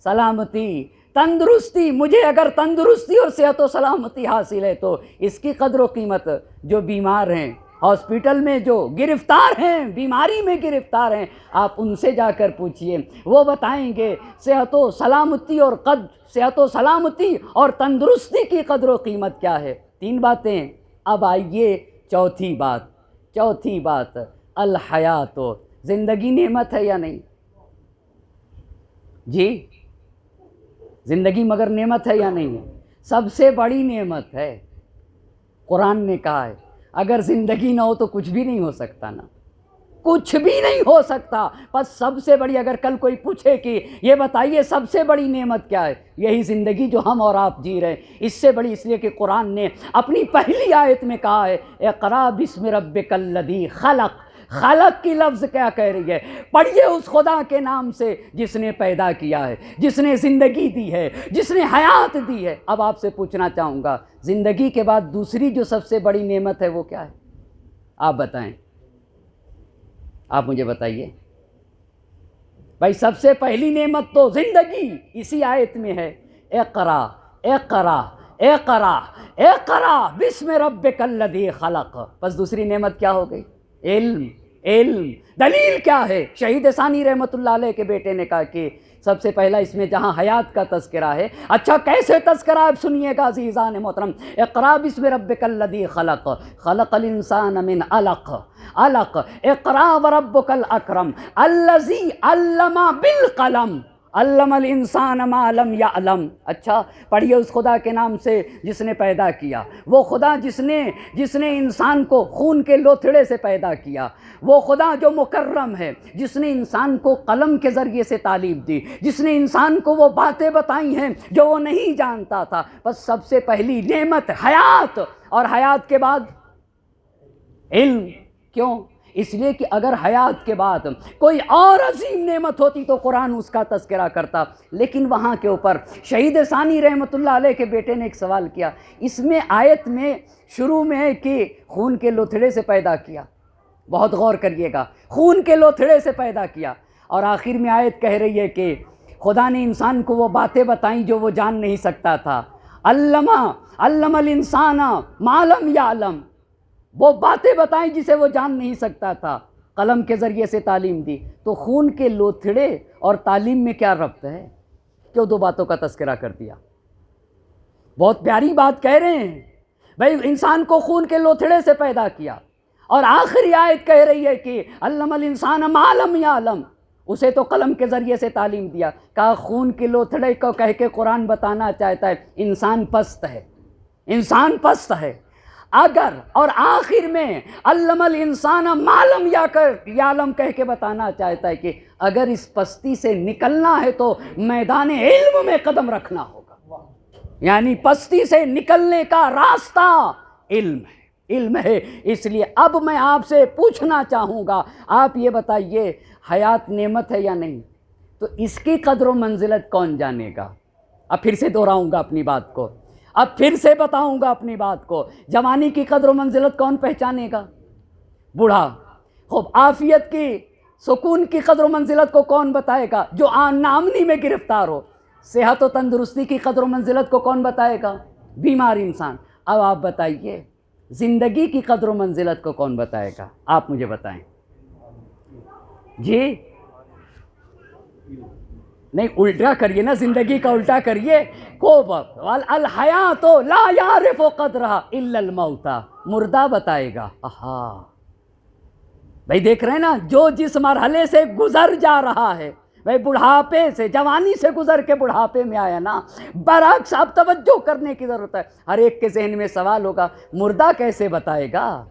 سلامتی، تندرستی، مجھے اگر تندرستی اور صحت و سلامتی حاصل ہے تو اس کی قدر و قیمت، جو بیمار ہیں، ہاسپٹل میں جو گرفتار ہیں، بیماری میں گرفتار ہیں، آپ ان سے جا کر پوچھئے، وہ بتائیں گے صحت و سلامتی اور تندرستی کی قدر و قیمت کیا ہے. 3 باتیں. اب آئیے چوتھی بات الحیات. زندگی نعمت ہے یا نہیں؟ جی، زندگی مگر نعمت ہے یا نہیں ہے؟ سب سے بڑی نعمت ہے. قرآن نے کہا ہے اگر زندگی نہ ہو تو کچھ بھی نہیں ہو سکتا، نا کچھ بھی نہیں ہو سکتا. بس سب سے بڑی، اگر کل کوئی پوچھے کہ یہ بتائیے سب سے بڑی نعمت کیا ہے، یہی زندگی جو ہم اور آپ جی رہے ہیں. اس سے بڑی، اس لیے کہ قرآن نے اپنی پہلی آیت میں کہا ہے اقرأ بسم ربک الذی خلق. خلق کی لفظ کیا کہہ رہی ہے؟ پڑھیے اس خدا کے نام سے جس نے پیدا کیا ہے، جس نے زندگی دی ہے، جس نے حیات دی ہے. اب آپ سے پوچھنا چاہوں گا، زندگی کے بعد دوسری جو سب سے بڑی نعمت ہے وہ کیا ہے؟ آپ بتائیں، آپ مجھے بتائیے. بھائی سب سے پہلی نعمت تو زندگی اسی آیت میں ہے. اقرا اقرا اقرا اقرا بسم ربک الذی خلق. بس دوسری نعمت کیا ہو گئی؟ علم. دلیل کیا ہے؟ شہید ثانی رحمۃ اللہ علیہ کے بیٹے نے کہا کہ سب سے پہلا اس میں جہاں حیات کا تذکرہ ہے. اچھا کیسے تذکرہ ہے سنیے گا عزیزان محترم. اقرا بسم ربک الذی خلق خلق الانسان من علق اقرا وربک الاکرم الذی علم بالقلم علم الانسان ما لم یعلم. اچھا پڑھیے اس خدا کے نام سے جس نے پیدا کیا، وہ خدا جس نے انسان کو خون کے لوتھڑے سے پیدا کیا، وہ خدا جو مکرم ہے، جس نے انسان کو قلم کے ذریعے سے تعلیم دی، جس نے انسان کو وہ باتیں بتائی ہیں جو وہ نہیں جانتا تھا. بس سب سے پہلی نعمت حیات، اور حیات کے بعد علم. کیوں؟ اس لیے کہ اگر حیات کے بعد کوئی اور عظیم نعمت ہوتی تو قرآن اس کا تذکرہ کرتا. لیکن وہاں کے اوپر شہید ثانی رحمۃ اللہ علیہ کے بیٹے نے ایک سوال کیا. اس میں آیت میں شروع میں ہے کہ خون کے لوتھڑے سے پیدا کیا. بہت غور کریے گا، خون کے لوتھڑے سے پیدا کیا. اور آخر میں آیت کہہ رہی ہے کہ خدا نے انسان کو وہ باتیں بتائیں جو وہ جان نہیں سکتا تھا. علم الانسان ما لم یعلم. وہ باتیں بتائیں جسے وہ جان نہیں سکتا تھا، قلم کے ذریعے سے تعلیم دی. تو خون کے لوتھڑے اور تعلیم میں کیا ربط ہے؟ کیوں 2 باتوں کا تذکرہ کر دیا؟ بہت پیاری بات کہہ رہے ہیں بھائی، انسان کو خون کے لوتھڑے سے پیدا کیا، اور آخری آیت کہہ رہی ہے کہ علم الانسان ما لم یعلم. اسے تو قلم کے ذریعے سے تعلیم دیا. کہا خون کے لوتھڑے کو کہہ کے قرآن بتانا چاہتا ہے انسان پست ہے. اگر اور آخر میں علم الانسان ما لم یعلم کہہ کے بتانا چاہتا ہے کہ اگر اس پستی سے نکلنا ہے تو میدان علم میں قدم رکھنا ہوگا. یعنی پستی سے نکلنے کا راستہ علم ہے. اس لیے اب میں آپ سے پوچھنا چاہوں گا، آپ یہ بتائیے حیات نعمت ہے یا نہیں؟ تو اس کی قدر و منزلت کون جانے گا؟ اب پھر سے دہراؤں گا اپنی بات کو. اب پھر سے بتاؤں گا اپنی بات کو. جوانی کی قدر و منزلت کون پہچانے گا؟ بوڑھا. خوب عافیت کی، سکون کی قدر و منزلت کو کون بتائے گا؟ جو ناامنی میں گرفتار ہو. صحت و تندرستی کی قدر و منزلت کو کون بتائے گا؟ بیمار انسان. اب آپ بتائیے زندگی کی قدر و منزلت کو کون بتائے گا؟ آپ مجھے بتائیں. جی نہیں، الٹا کریے نا، زندگی کا الٹا کریے. خوب. الحیات لا یعرف قدرها الا الموت. مردہ بتائے گا. بھائی دیکھ رہے ہیں نا، جو جس مرحلے سے گزر جا رہا ہے، بھائی بڑھاپے سے، جوانی سے گزر کے بڑھاپے میں آیا نا، برعکس اب توجہ کرنے کی ضرورت ہے. ہر ایک کے ذہن میں سوال ہوگا مردہ کیسے بتائے گا؟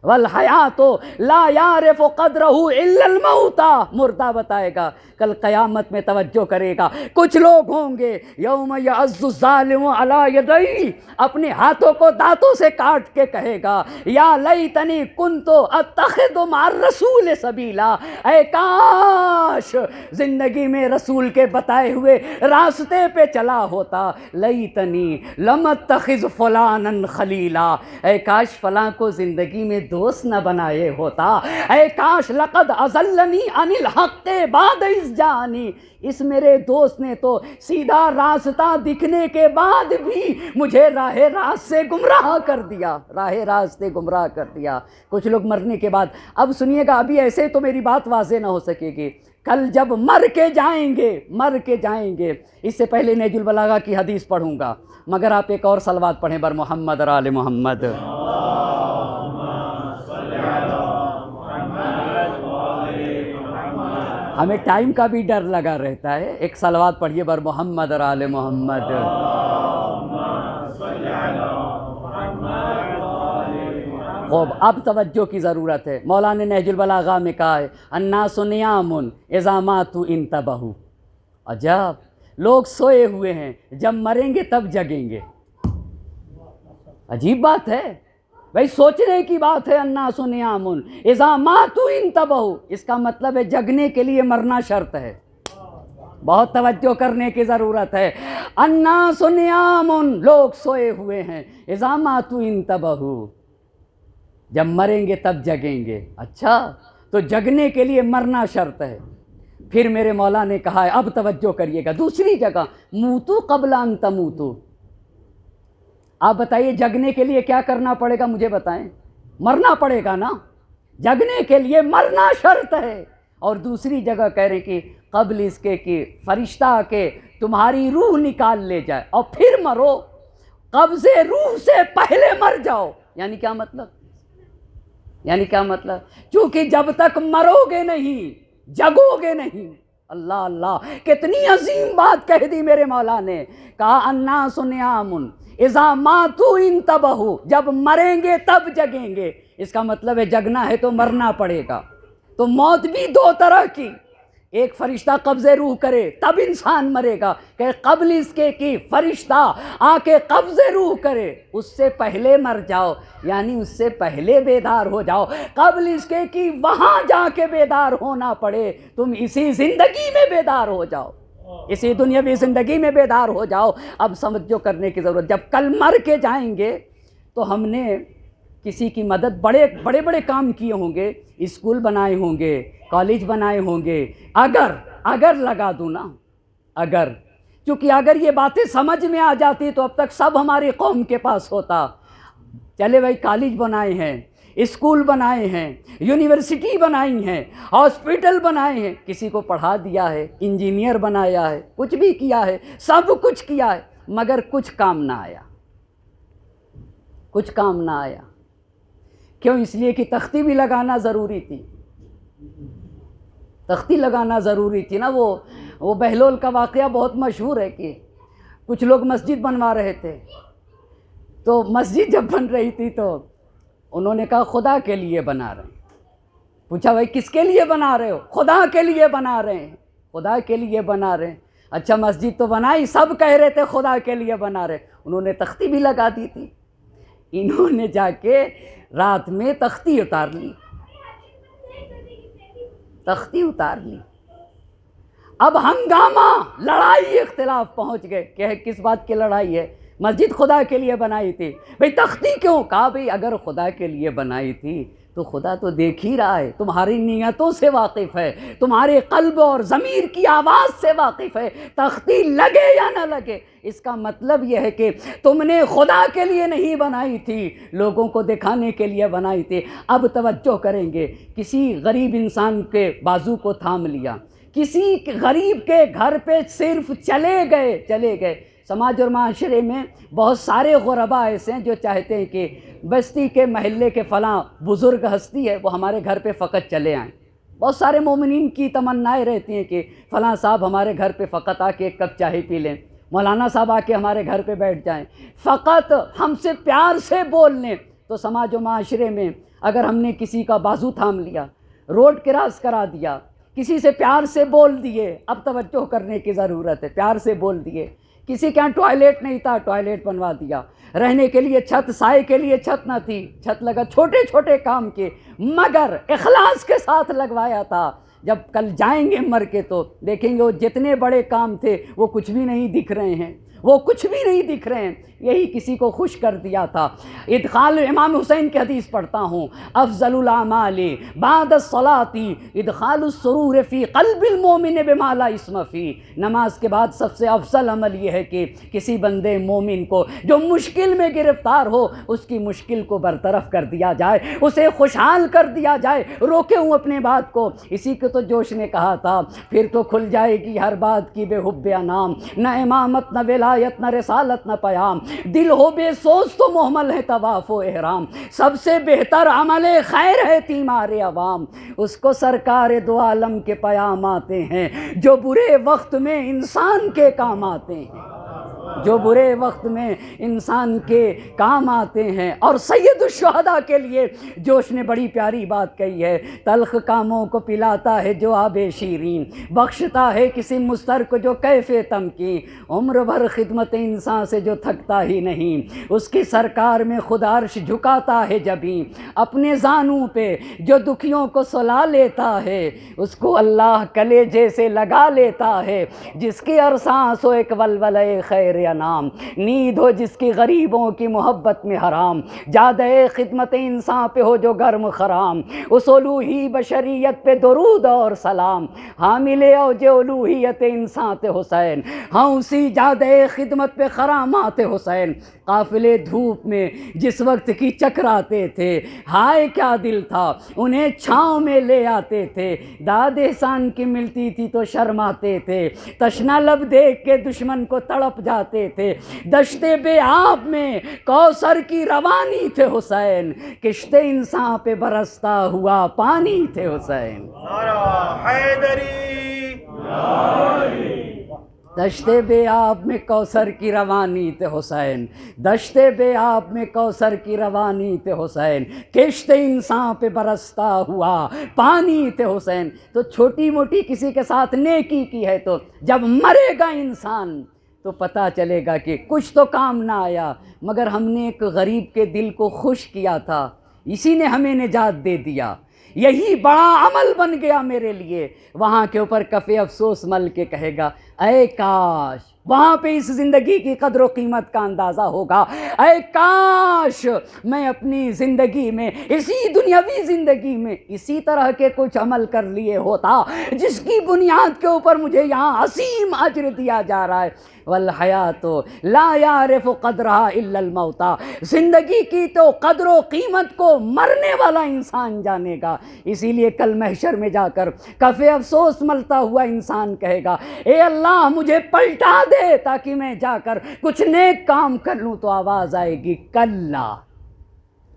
والحیات لا یعرف قدرہ الا الموت. مردہ بتائے گا. کل قیامت میں توجہ کرے گا. کچھ لوگ ہوں گے یوم یعض الظالم علی یدیہ، اپنے ہاتھوں کو دانتوں سے کاٹ کے کہے گا یا لیتنی کنت اتخذ مع الرسول سبیلا. اے کاش زندگی میں رسول کے بتائے ہوئے راستے پہ چلا ہوتا. لیتنی لم اتخذ فلانا خلیلا. اے کاش فلاں کو زندگی میں دوست نہ بنائے ہوتا. اے کاش لقد اضلنی عن الحق بعد اذ جانی. اس میرے دوست نے تو سیدھا راستہ دکھنے کے بعد بھی مجھے راہ راست سے گمراہ کر دیا، راہ راست سے گمراہ کر دیا. کچھ لوگ مرنے کے بعد، اب سنیے گا، ابھی ایسے تو میری بات واضح نہ ہو سکے گی. کل جب مر کے جائیں گے، اس سے پہلے نہج البلاغہ کی حدیث پڑھوں گا، مگر آپ ایک اور صلوات پڑھیں بر محمد اور آل محمد. ہمیں ٹائم کا بھی ڈر لگا رہتا ہے. ایک صلوات پڑھیے بر محمد اور آل محمد. خوب اب توجہ کی ضرورت ہے. مولانا نہج البلاغہ میں کہا ہے الناس نیام اذا ماتوا انتبہوا. عجب، لوگ سوئے ہوئے ہیں، جب مریں گے تب جگیں گے. عجیب بات ہے بھائی، سوچنے کی بات ہے. الناس نیام اذا ماتوا انتبہوا، اس کا مطلب ہے جگنے کے لیے مرنا شرط ہے. بہت توجہ کرنے کی ضرورت ہے. الناس نیام، لوگ سوئے ہوئے ہیں. اذا ماتوا انتبہوا، جب مریں گے تب جگیں گے. اچھا، تو جگنے کے لیے مرنا شرط ہے. پھر میرے مولا نے کہا ہے، اب توجہ کریے گا، دوسری جگہ موتوا قبل ان تموتوا. آپ بتائیے جگنے کے لیے کیا کرنا پڑے گا؟ مجھے بتائیں. مرنا پڑے گا نا، جگنے کے لیے مرنا شرط ہے. اور دوسری جگہ کہہ رہے کہ قبل اس کے کہ فرشتہ آ کے تمہاری روح نکال لے جائے اور پھر مرو. قبض روح سے پہلے مر جاؤ. یعنی کیا مطلب؟ چونکہ جب تک مرو گے نہیں، جگو گے نہیں. اللہ اللہ، کتنی عظیم بات کہہ دی میرے مولا نے. کہا الناس نیام اذا ماتوا انتبہوا، جب مریں گے تب جگیں گے. اس کا مطلب ہے جگنا ہے تو مرنا پڑے گا. تو موت بھی دو طرح کی، ایک فرشتہ قبض روح کرے تب انسان مرے گا، کہ قبل اس کے کہ فرشتہ آ کے قبض روح کرے اس سے پہلے مر جاؤ، یعنی اس سے پہلے بیدار ہو جاؤ. قبل اس کے کہ وہاں جا کے بیدار ہونا پڑے، تم اسی زندگی میں بیدار ہو جاؤ، اسی دنیاوی زندگی میں بیدار ہو جاؤ. اب سمجھو کرنے کی ضرورت. جب کل مر کے جائیں گے تو ہم نے کسی کی مدد، بڑے بڑے کام کیے ہوں گے، اسکول بنائے ہوں گے، کالج بنائے ہوں گے. اگر لگا دوں نا، اگر، چونکہ اگر یہ باتیں سمجھ میں آ جاتی تو اب تک سب ہماری قوم کے پاس ہوتا. چلے بھائی، کالج بنائے ہیں، اسکول بنائے ہیں، یونیورسٹی بنائی ہیں، ہاسپٹل بنائے ہیں، کسی کو پڑھا دیا ہے، انجینئر بنایا ہے، کچھ بھی کیا ہے، سب کچھ کیا ہے، مگر کچھ کام نہ آیا. کیوں؟ اس لیے کہ تختی بھی لگانا ضروری تھی. نا. وہ بہلول کا واقعہ بہت مشہور ہے کہ کچھ لوگ مسجد بنوا رہے تھے. تو مسجد جب بن رہی تھی تو انہوں نے کہا خدا کے لیے بنا رہے ہیں. پوچھا بھائی کس کے لیے بنا رہے ہو؟ خدا کے لیے بنا رہے ہیں. اچھا، مسجد تو بنائی، سب کہہ رہے تھے خدا کے لیے بنا رہے. انہوں نے تختی بھی لگا دی تھی. انہوں نے جا کے رات میں تختی اتار لی. اب ہنگامہ، لڑائی، اختلاف پہنچ گئے کہ کس بات کی لڑائی ہے؟ مسجد خدا کے لیے بنائی تھی، بھئی تختی کیوں؟ کہا بھئی اگر خدا کے لیے بنائی تھی تو خدا تو دیکھ ہی رہا ہے، تمہاری نیتوں سے واقف ہے، تمہارے قلب اور ضمیر کی آواز سے واقف ہے، تختی لگے یا نہ لگے۔ اس کا مطلب یہ ہے کہ تم نے خدا کے لیے نہیں بنائی تھی، لوگوں کو دکھانے کے لیے بنائی تھی۔ اب توجہ کریں گے، کسی غریب انسان کے بازو کو تھام لیا، کسی غریب کے گھر پہ صرف چلے گئے۔ سماج اور معاشرے میں بہت سارے غرباء ایسے ہیں جو چاہتے ہیں کہ بستی کے محلے کے فلاں بزرگ ہستی ہے، وہ ہمارے گھر پہ فقط چلے آئیں۔ بہت سارے مومنین کی تمنائیں رہتی ہیں کہ فلاں صاحب ہمارے گھر پہ فقط آ کے ایک کپ چائے پی لیں، مولانا صاحب آ کے ہمارے گھر پہ بیٹھ جائیں، فقط ہم سے پیار سے بول لیں۔ تو سماج و معاشرے میں اگر ہم نے کسی کا بازو تھام لیا، روڈ کراس کرا دیا، کسی سے پیار سے بول دیے، اب توجہ کرنے کی ضرورت ہے، پیار سے بول دیے، کسی کے یہاں ٹوائلٹ نہیں تھا، ٹوائلٹ بنوا دیا، رہنے کے لیے چھت، سائے کے لیے چھت نہ تھی، چھت لگا، چھوٹے چھوٹے کام کے مگر اخلاص کے ساتھ لگوایا تھا۔ جب کل جائیں گے مر کے تو دیکھیں گے وہ جتنے بڑے کام تھے وہ کچھ بھی نہیں دکھ رہے ہیں، وہ کچھ بھی نہیں دکھ رہے ہیں، یہی کسی کو خوش کر دیا تھا۔ ادخال امام حسین کی حدیث پڑھتا ہوں، افضل الاعمال بعد الصلاۃ ادخال السرور فی قلب المومن بما لا اسم فی۔ نماز کے بعد سب سے افضل عمل یہ ہے کہ کسی بندے مومن کو جو مشکل میں گرفتار ہو اس کی مشکل کو برطرف کر دیا جائے، اسے خوشحال کر دیا جائے۔ روکے ہوں اپنے بات کو، اسی کو تو جوش نے کہا تھا، پھر تو کھل جائے گی ہر بات کی بے حب انام، نہ امامت نہ ولایت نہ رسالت نہ پیام، دل ہو بے سوز تو محمل ہے طواف و احرام، سب سے بہتر عمل خیر ہے تیمار عوام، اس کو سرکار دو عالم کے پیام آتے ہیں جو برے وقت میں انسان کے کام آتے ہیں، جو برے وقت میں انسان کے کام آتے ہیں۔ اور سید الشہداء کے لیے جوش نے بڑی پیاری بات کہی ہے، تلخ کاموں کو پلاتا ہے جو آب شیرین، بخشتا ہے کسی مضطر کو جو کیف تمکین، عمر بھر خدمت انسان سے جو تھکتا ہی نہیں، اس کی سرکار میں خدا عرش جھکاتا ہے جبیں، اپنے زانوں پہ جو دکھیوں کو سلا لیتا ہے اس کو اللہ کلیجے سے لگا لیتا ہے، جس کی ہر سانس ہو ایک ولولہ خیر انام، نیند ہو جس کی غریبوں کی محبت میں حرام، جادہ خدمت انسان پہ ہو جو گرم خرام، اس الوہی بشریت پہ درود اور سلام، حامل اوج الوہیت انسان تے حسین، ہاں اسی جادہ خدمت پہ خرامات حسین، قافلے دھوپ میں جس وقت کی چکراتے تھے، ہائے کیا دل تھا، انہیں چھاؤں میں لے آتے تھے، داد احسان کی ملتی تھی تو شرماتے تھے، تشنا لب دیکھ کے دشمن کو تڑپ جاتے تھے، دشتے بے آب میں کوثر کی روانی تھے حسین، کشتے انسان پہ برستا ہوا پانی تھے حسین، دشتے بے آب میں کوثر کی روانی تھے حسین، دشتے بے آب میں کوثر کی روانی تھے حسین، کشتے انسان پہ برستا ہوا پانی تھے حسین۔ تو چھوٹی موٹی کسی کے ساتھ نیکی کی ہے تو جب مرے گا انسان تو پتہ چلے گا کہ کچھ تو کام نہ آیا، مگر ہم نے ایک غریب کے دل کو خوش کیا تھا، اسی نے ہمیں نجات دے دیا، یہی بڑا عمل بن گیا میرے لیے۔ وہاں کے اوپر کف افسوس مل کے کہے گا اے کاش، وہاں پہ اس زندگی کی قدر و قیمت کا اندازہ ہوگا، اے کاش میں اپنی زندگی میں، اسی دنیاوی زندگی میں اسی طرح کے کچھ عمل کر لیے ہوتا جس کی بنیاد کے اوپر مجھے یہاں عظیم اجر دیا جا رہا ہے۔ والحیات لا یعرف قدرہا الا الموتیٰ، زندگی کی تو قدر و قیمت کو مرنے والا انسان جانے گا۔ اسی لیے کل محشر میں جا کر کف افسوس ملتا ہوا انسان کہے گا اے اللہ مجھے پلٹا دے تاکہ میں جا کر کچھ نیک کام کر لوں، تو آواز آئے گی کلا،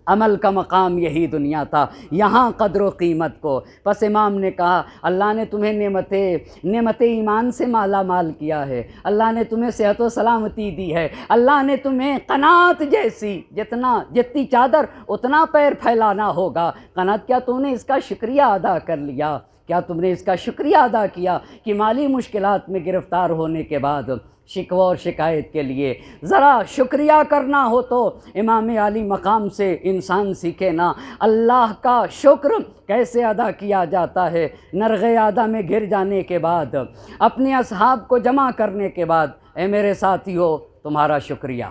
عمل کا مقام یہی دنیا تھا، یہاں قدر و قیمت کو۔ پس امام نے کہا اللہ نے تمہیں نعمت ایمان سے مالا مال کیا ہے، اللہ نے تمہیں صحت و سلامتی دی ہے، اللہ نے تمہیں قناعت جیسی، جتنی چادر اتنا پیر پھیلانا ہوگا، قناعت، کیا تم نے اس کا شکریہ ادا کر لیا؟ کیا تم نے اس کا شکریہ ادا کیا کہ مالی مشکلات میں گرفتار ہونے کے بعد شکوہ اور شکایت کے لیے ذرا شکریہ کرنا ہو تو امام عالی مقام سے انسان سیکھے نا، اللہ کا شکر کیسے ادا کیا جاتا ہے۔ نرغ عادہ میں گر جانے کے بعد، اپنے اصحاب کو جمع کرنے کے بعد، اے میرے ساتھیو تمہارا شکریہ،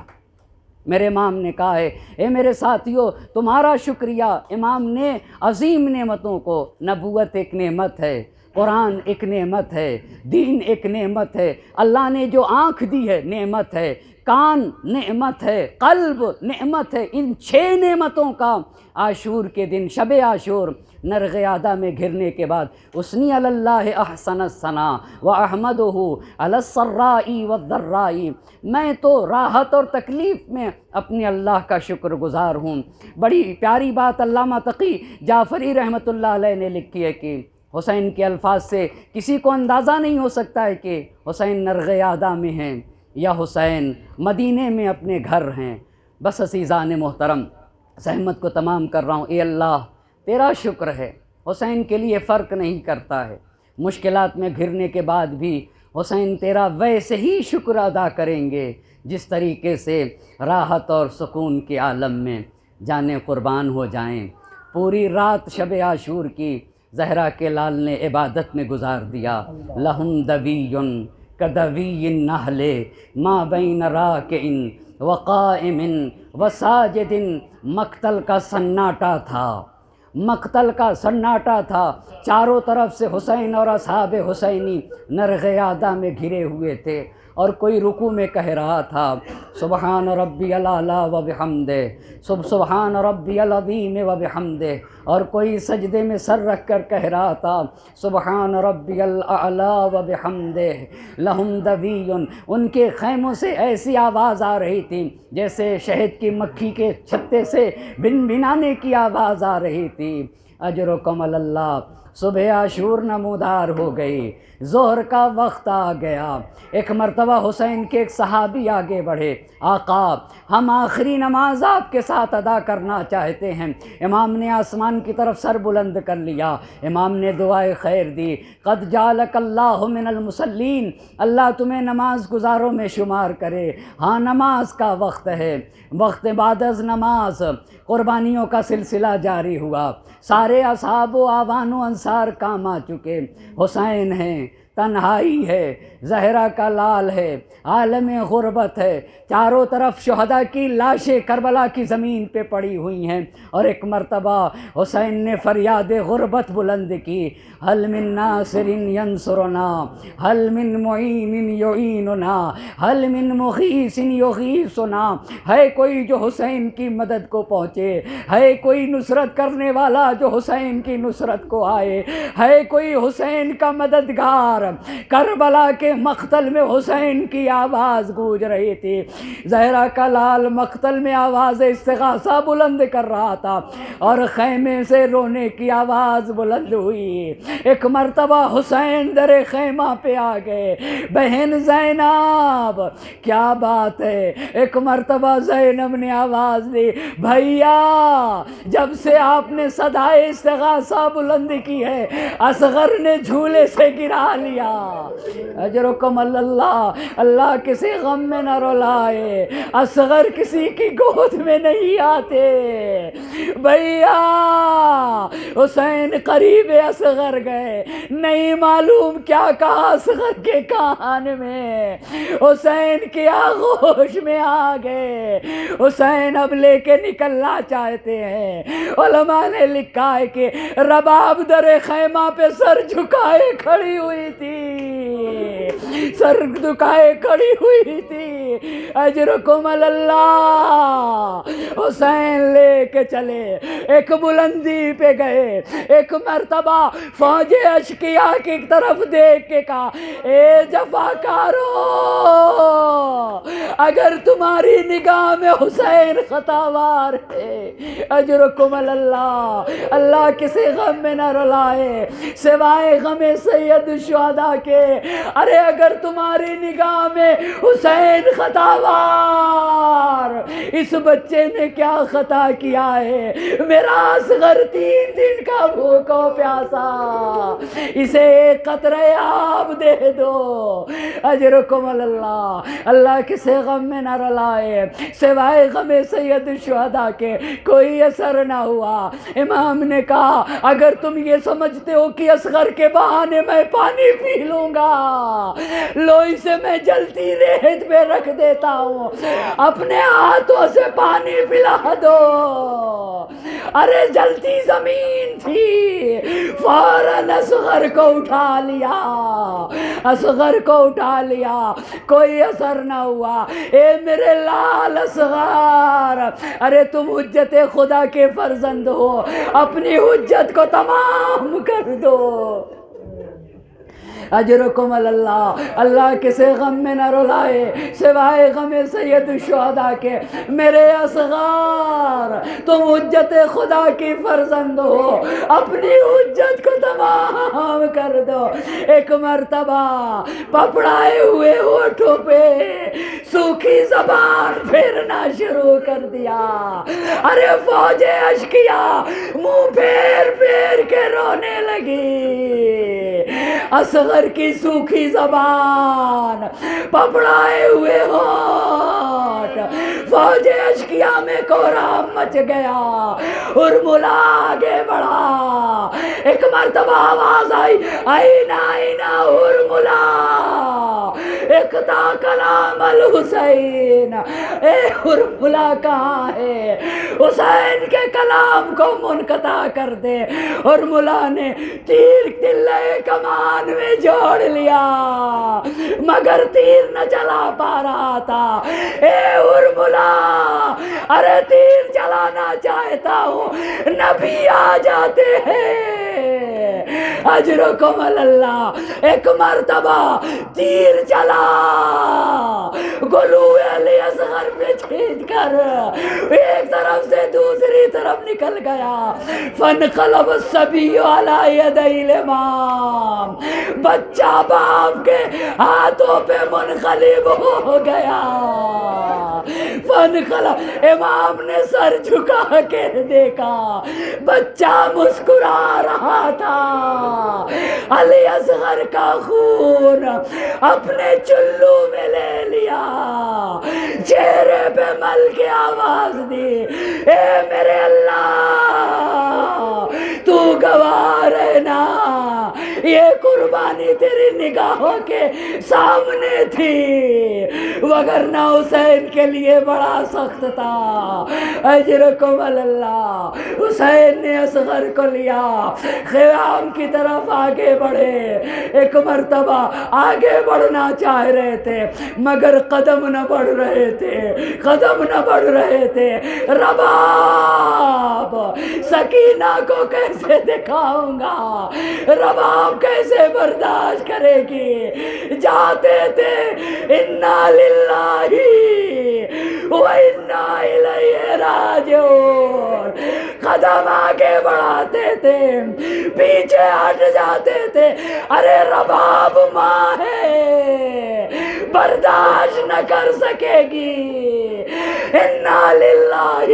میرے امام نے کہا ہے اے میرے ساتھیوں تمہارا شکریہ۔ امام نے عظیم نعمتوں کو، نبوت ایک نعمت ہے، قرآن ایک نعمت ہے، دین ایک نعمت ہے، اللہ نے جو آنکھ دی ہے نعمت ہے، کان نعمت ہے، قلب نعمت ہے، ان 6 نعمتوں کا عاشور کے دن شب عاشور نرغ عادہ میں گھرنے کے بعد اسنی علی اللہ احسن الثناء واحمدہ علی السراء والضراء، میں تو راحت اور تکلیف میں اپنے اللہ کا شکر گزار ہوں۔ بڑی پیاری بات علامہ تقی جعفری رحمۃ اللہ علیہ نے لکھی ہے کہ حسین کے الفاظ سے کسی کو اندازہ نہیں ہو سکتا ہے کہ حسین نرغ عادہ میں ہیں یا حسین مدینے میں اپنے گھر ہیں۔ بس عزیزان محترم، زحمت کو تمام کر رہا ہوں۔ اے اللہ تیرا شکر ہے، حسین کے لیے فرق نہیں کرتا ہے، مشکلات میں گھرنے کے بعد بھی حسین تیرا ویسے ہی شکر ادا کریں گے جس طریقے سے راحت اور سکون کے عالم میں جانیں قربان ہو جائیں۔ پوری رات شب عاشور کی زہرا کے لال نے عبادت میں گزار دیا۔ لہم دوی کدوی النحل ما بین راکع وقائم وساجد، مقتل کا سناٹا تھا، مقتل کا سناٹا تھا، چاروں طرف سے حسین اور اصحاب حسینی نرغ عادہ میں گھرے ہوئے تھے، اور کوئی رکوع میں کہہ رہا تھا سبحان ربی الاعلیٰ و بحمدہ، سبحان ربی العظیم و بحمدہ، اور کوئی سجدے میں سر رکھ کر کہہ رہا تھا سبحان ربی الاعلیٰ و بحمدہ۔ لہم دوی، ان کے خیموں سے ایسی آواز آ رہی تھی جیسے شہد کی مکھی کے چھتے سے بن بنانے کی آواز آ رہی تھی۔ اجرکم اللہ، صبح عاشور نمودار ہو گئی، ظہر کا وقت آ گیا۔ ایک مرتبہ حسین کے ایک صحابی آگے بڑھے، آقا ہم آخری نماز آپ کے ساتھ ادا کرنا چاہتے ہیں۔ امام نے آسمان کی طرف سر بلند کر لیا، امام نے دعائے خیر دی، قد جعلک اللہ من المصلین، اللہ تمہیں نماز گزاروں میں شمار کرے۔ ہاں نماز کا وقت ہے، وقت بعد از نماز قربانیوں کا سلسلہ جاری ہوا، سارے اصحاب و اعوان و انصار کام آ چکے، حسین ہیں، تنہائی ہے، زہرا کا لال ہے، عالم غربت ہے، چاروں طرف شہداء کی لاشیں کربلا کی زمین پہ پڑی ہوئی ہیں، اور ایک مرتبہ حسین نے فریاد غربت بلند کی، حل من ناصر ینصرنا، حل من معین یعیننا، حل من مغیث یغیثنا، ہے کوئی جو حسین کی مدد کو پہنچے، ہے کوئی نصرت کرنے والا جو حسین کی نصرت کو آئے، ہے کوئی حسین کا مددگار۔ کربلا کے مقتل میں حسین کی آواز گونج رہی تھی، زہرا کا لال مقتل میں آواز استغاثہ بلند کر رہا تھا، اور خیمے سے رونے کی آواز بلند ہوئی۔ ایک مرتبہ حسین در خیمہ پہ آ گئے، بہن زینب کیا بات ہے، ایک مرتبہ زینب نے آواز دی، بھیا جب سے آپ نے صدائے استغاثہ بلند کی ہے اصغر نے جھولے سے گرا لیا۔ اجرکم اللہ، اللہ کسی غم میں نہ رلائے، اصغر کسی کی گود میں نہیں آتے۔ بھیا حسین قریب اصغر گئے، نہیں معلوم کیا کہا اصغر کے کان میں، حسین کی آغوش میں آ گئے، حسین اب لے کے نکلنا چاہتے ہیں۔ علماء نے لکھا ہے کہ رباب در خیمہ پہ سر جھکائے کھڑی ہوئی تھی، سر جھکائے کھڑی ہوئی تھی۔ اجرکم اللہ، حسین لے کے چلے، ایک بلندی پہ گئے، ایک مرتبہ فوج اشقیاء کی طرف دیکھ کے کہا اے جفاکارو، اگر تمہاری نگاہ میں حسین خطاوار ہے اجرکم اللہ، اللہ کسی غم میں نہ رلائے سوائے غم سید الشہداء کے۔ ارے اگر تمہاری نگاہ میں حسین خطاوار، اس بچے نے کیا خطا کیا ہے، میرا اصغر 3 دن کا بھوکا پیاسا، اسے ایک قطرہ آب دے دو۔ اجرکم اللہ، اللہ کسی غم میں نہ رلائے سوائے غم سید الشہداء کے، کوئی اثر نہ ہوا۔ امام نے کہا اگر تم یہ سمجھتے ہو کہ اصغر کے بہانے میں پانی پی لوں گا لوئی سے میں جلتی ریت پہ رکھ دیتا ہوں، اپنے ہاتھوں سے پانی پلا دو۔ ارے جلتی زمین تھی، فوراً اصغر کو اٹھا لیا، اصغر کو اٹھا لیا، کوئی اثر نہ ہوا۔ اے میرے لال اصغر، ارے تم حجت خدا کے فرزند ہو، اپنی حجت کو تمام کر دو۔ اجرکم اللہ، اللہ کسی غم میں نہ رلائے سوائے غم سید الشہداء کے۔ میرے اصغر، تم حجت خدا کی فرزند ہو، اپنی حجت کو تمام کر دو۔ ایک مرتبہ پپڑائے ہوئے ہونٹوں پہ سوکھی زبان پھیرنا شروع کر دیا۔ ارے فوج اشقیاء منہ پھیر پھیر کے رونے لگی۔ اصغر کی سوکھی زبان، پپڑائے ہوئے ہونٹ، فوج اشقیاء میں کوہرام مچ گیا۔ ارملا آگے بڑھا، ایک مرتبہ آواز آئی، آئینہ آئینہ ارملا، اقطع کلام الحسین۔ اے ارملا کہاں ہے؟ حسین کے کلام کو منقطع کر دے۔ ارملا نے تیر تلے کمان میں جوڑ لیا، مگر تیر نہ چلا پا رہا تھا۔ اے ارملا، ارے تیر چلانا چاہتا ہوں، نبی آ جاتے ہیں۔ اجرکم اللہ، ایک مرتبہ تیر چلا، گلو علی اصغر پہ چھید کر ایک طرف سے دوسری طرف نکل گیا۔ فانقلب الصبی علی یدی الامام، بچہ باپ کے ہاتھوں پہ منقلب ہو گیا۔ فانقلب، امام نے سر جھکا کے دیکھا، بچہ مسکرا رہا تھا۔ علی اصغر کا خون اپنے چلو میں لے لیا، چہرے پہ مل کے آواز دی، اے میرے اللہ، تو گواہ رہنا، یہ قربانی تیری نگاہوں کے سامنے تھی، وگرنہ حسین کے لیے بڑا سخت تھا۔ اجرکم اللہ، حسین نے اصغر کو لیا، خیام کی طرف آگے بڑھے۔ ایک مرتبہ آگے بڑھنا چاہ رہے تھے مگر قدم نہ بڑھ رہے تھے، قدم نہ بڑھ رہے تھے۔ رباب سکینہ کو کیسے دکھاؤں گا، رباب کیسے برداشت کرے گی؟ جاتے تھے انا للہ و انا الیہ راجعون، قدم آگے بڑھاتے تھے، پیچھے ہٹ جاتے تھے۔ ارے رباب ماں ہے، برداشت نہ کر سکے گی۔ انا للہ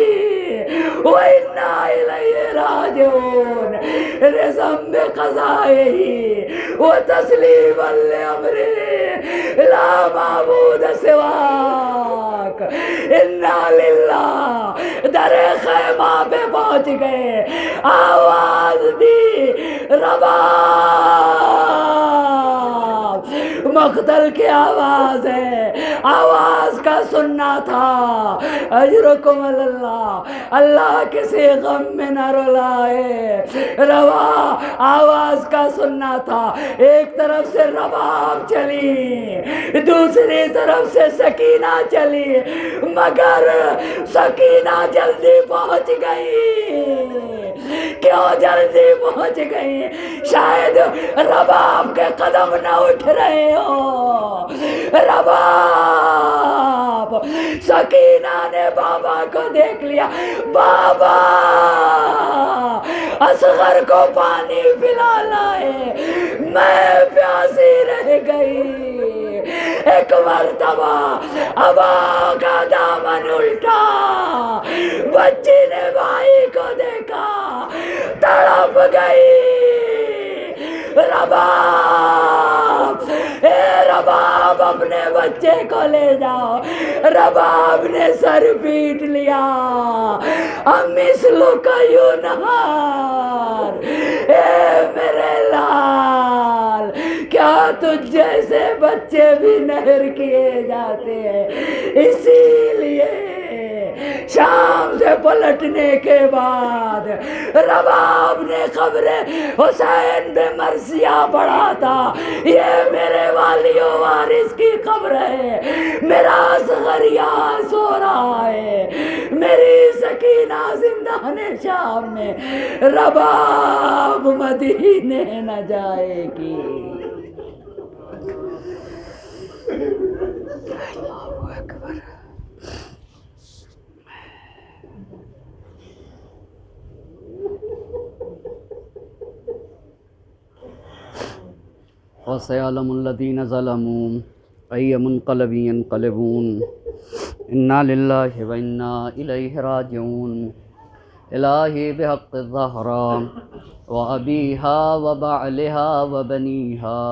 و انا الیہ راجعون، رزم بقضائہ و تسلیما لامرہ لا معبود سواک۔ انا للہ، در خیمہ پہ پہنچ گئے، آواز دی، رباب، مقتل کی آواز ہے، آواز کا سننا تھا۔ اجرکم اللہ، اللہ کسی غم میں نہ رلائے، روا آواز کا سننا تھا۔ ایک طرف سے رباب چلی، دوسری طرف سے سکینہ چلی، مگر سکینہ جلدی پہنچ گئی۔ کیوں جلدی پہنچ گئی؟ شاید رباب کے قدم نہ اٹھ رہے ہو۔ رباب، سکینہ نے بابا کو دیکھ لیا، بابا اصغر کو پانی پلا لائے، میں پیاسی رہ گئی۔ ایک مرتبہ ابا کا دامن الٹا، بچی نے بھائی کو دیکھا، تڑپ گئی۔ رباب، اے رباب، اپنے بچے کو لے جاؤ۔ رباب نے سر پیٹ لیا، مثلو کا یونہار، اے میرے لال، کیا تو تجھ جیسے بچے بھی نہر کیے جاتے ہیں، اسی لیے شام سے پلٹنے کے بعد رباب نے قبر حسین بے مرثیہ پڑھا تھا، یہ میرے والی و وارث کی قبر ہے، میرا اصغر یہاں سو رہا ہے، میری سکینہ زندان شام میں، رباب مدینے نہ جائے گی۔ اللہ اکبر۔ وَسَيَعْلَمُ الَّذِينَ ظَلَمُوا أَيَّ مُنقَلَبٍ يَنقَلِبُونَ إِنَّا لِلَّهِ وَإِنَّا إِلَيْهِ رَاجِعُونَ إلهي بحق الزهراء وأبيها وبعلها وبنيها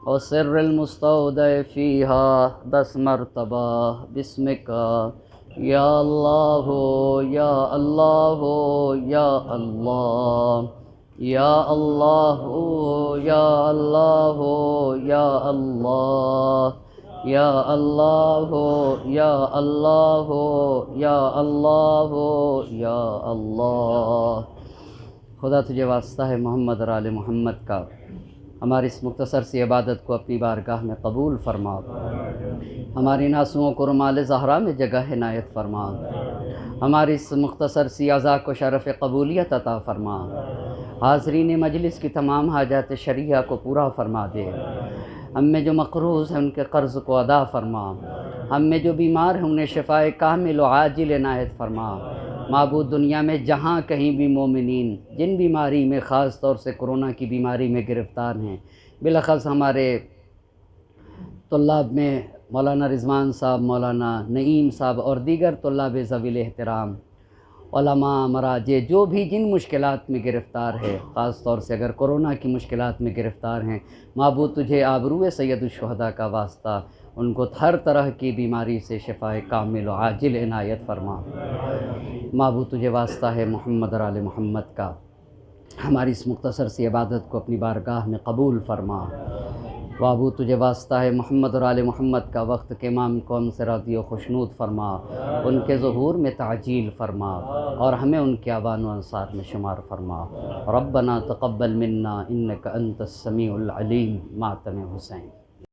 وسر المستودع فيها 10 مرتبہ باسمك يا الله يا الله يا الله يا الله يا الله يا الله یا اللہ یا اللہ یا اللہ یا اللہ۔ خدا تجھے واسطہ ہے محمد اور آل محمد کا، ہماری اس مختصر سی عبادت کو اپنی بارگاہ میں قبول فرما، ہماری ناسوؤں کو رمال زہرا میں جگہ عنایت فرما، ہماری اس مختصر سی عزا کو شرف قبولیت عطا فرما، حاضرین مجلس کی تمام حاجات شرعیہ کو پورا فرما دے، ہم میں جو مقروض ہیں ان کے قرض کو ادا فرما، ہم میں جو بیمار ہیں انہیں شفائے کامل و عاجل عنایت فرما۔ معبود دنیا میں جہاں کہیں بھی مومنین جن بیماری میں خاص طور سے کرونا کی بیماری میں گرفتار ہیں، بالاخص ہمارے طلاب میں مولانا رضوان صاحب، مولانا نعیم صاحب اور دیگر طلاب ذوی احترام، علماء، مراجع، جو بھی جن مشکلات میں گرفتار ہے، خاص طور سے اگر کرونا کی مشکلات میں گرفتار ہیں، معبود تجھے آبروئے سید الشہداء کا واسطہ ان کو ہر طرح کی بیماری سے شفائے کامل و عاجل عنایت فرما۔ معبود تجھے واسطہ ہے محمد اور آل محمد کا، ہماری اس مختصر سی عبادت کو اپنی بارگاہ میں قبول فرما۔ معبود تجھے واسطہ ہے محمد اور آل محمد کا، وقت کے امام قوم سے راضی و خوشنود فرما، ان کے ظہور میں تعجیل فرما اور ہمیں ان کے اعوان و انصار میں شمار فرما۔ ربنا تقبل منا انک انت السمیع العلیم، ماتم حسین۔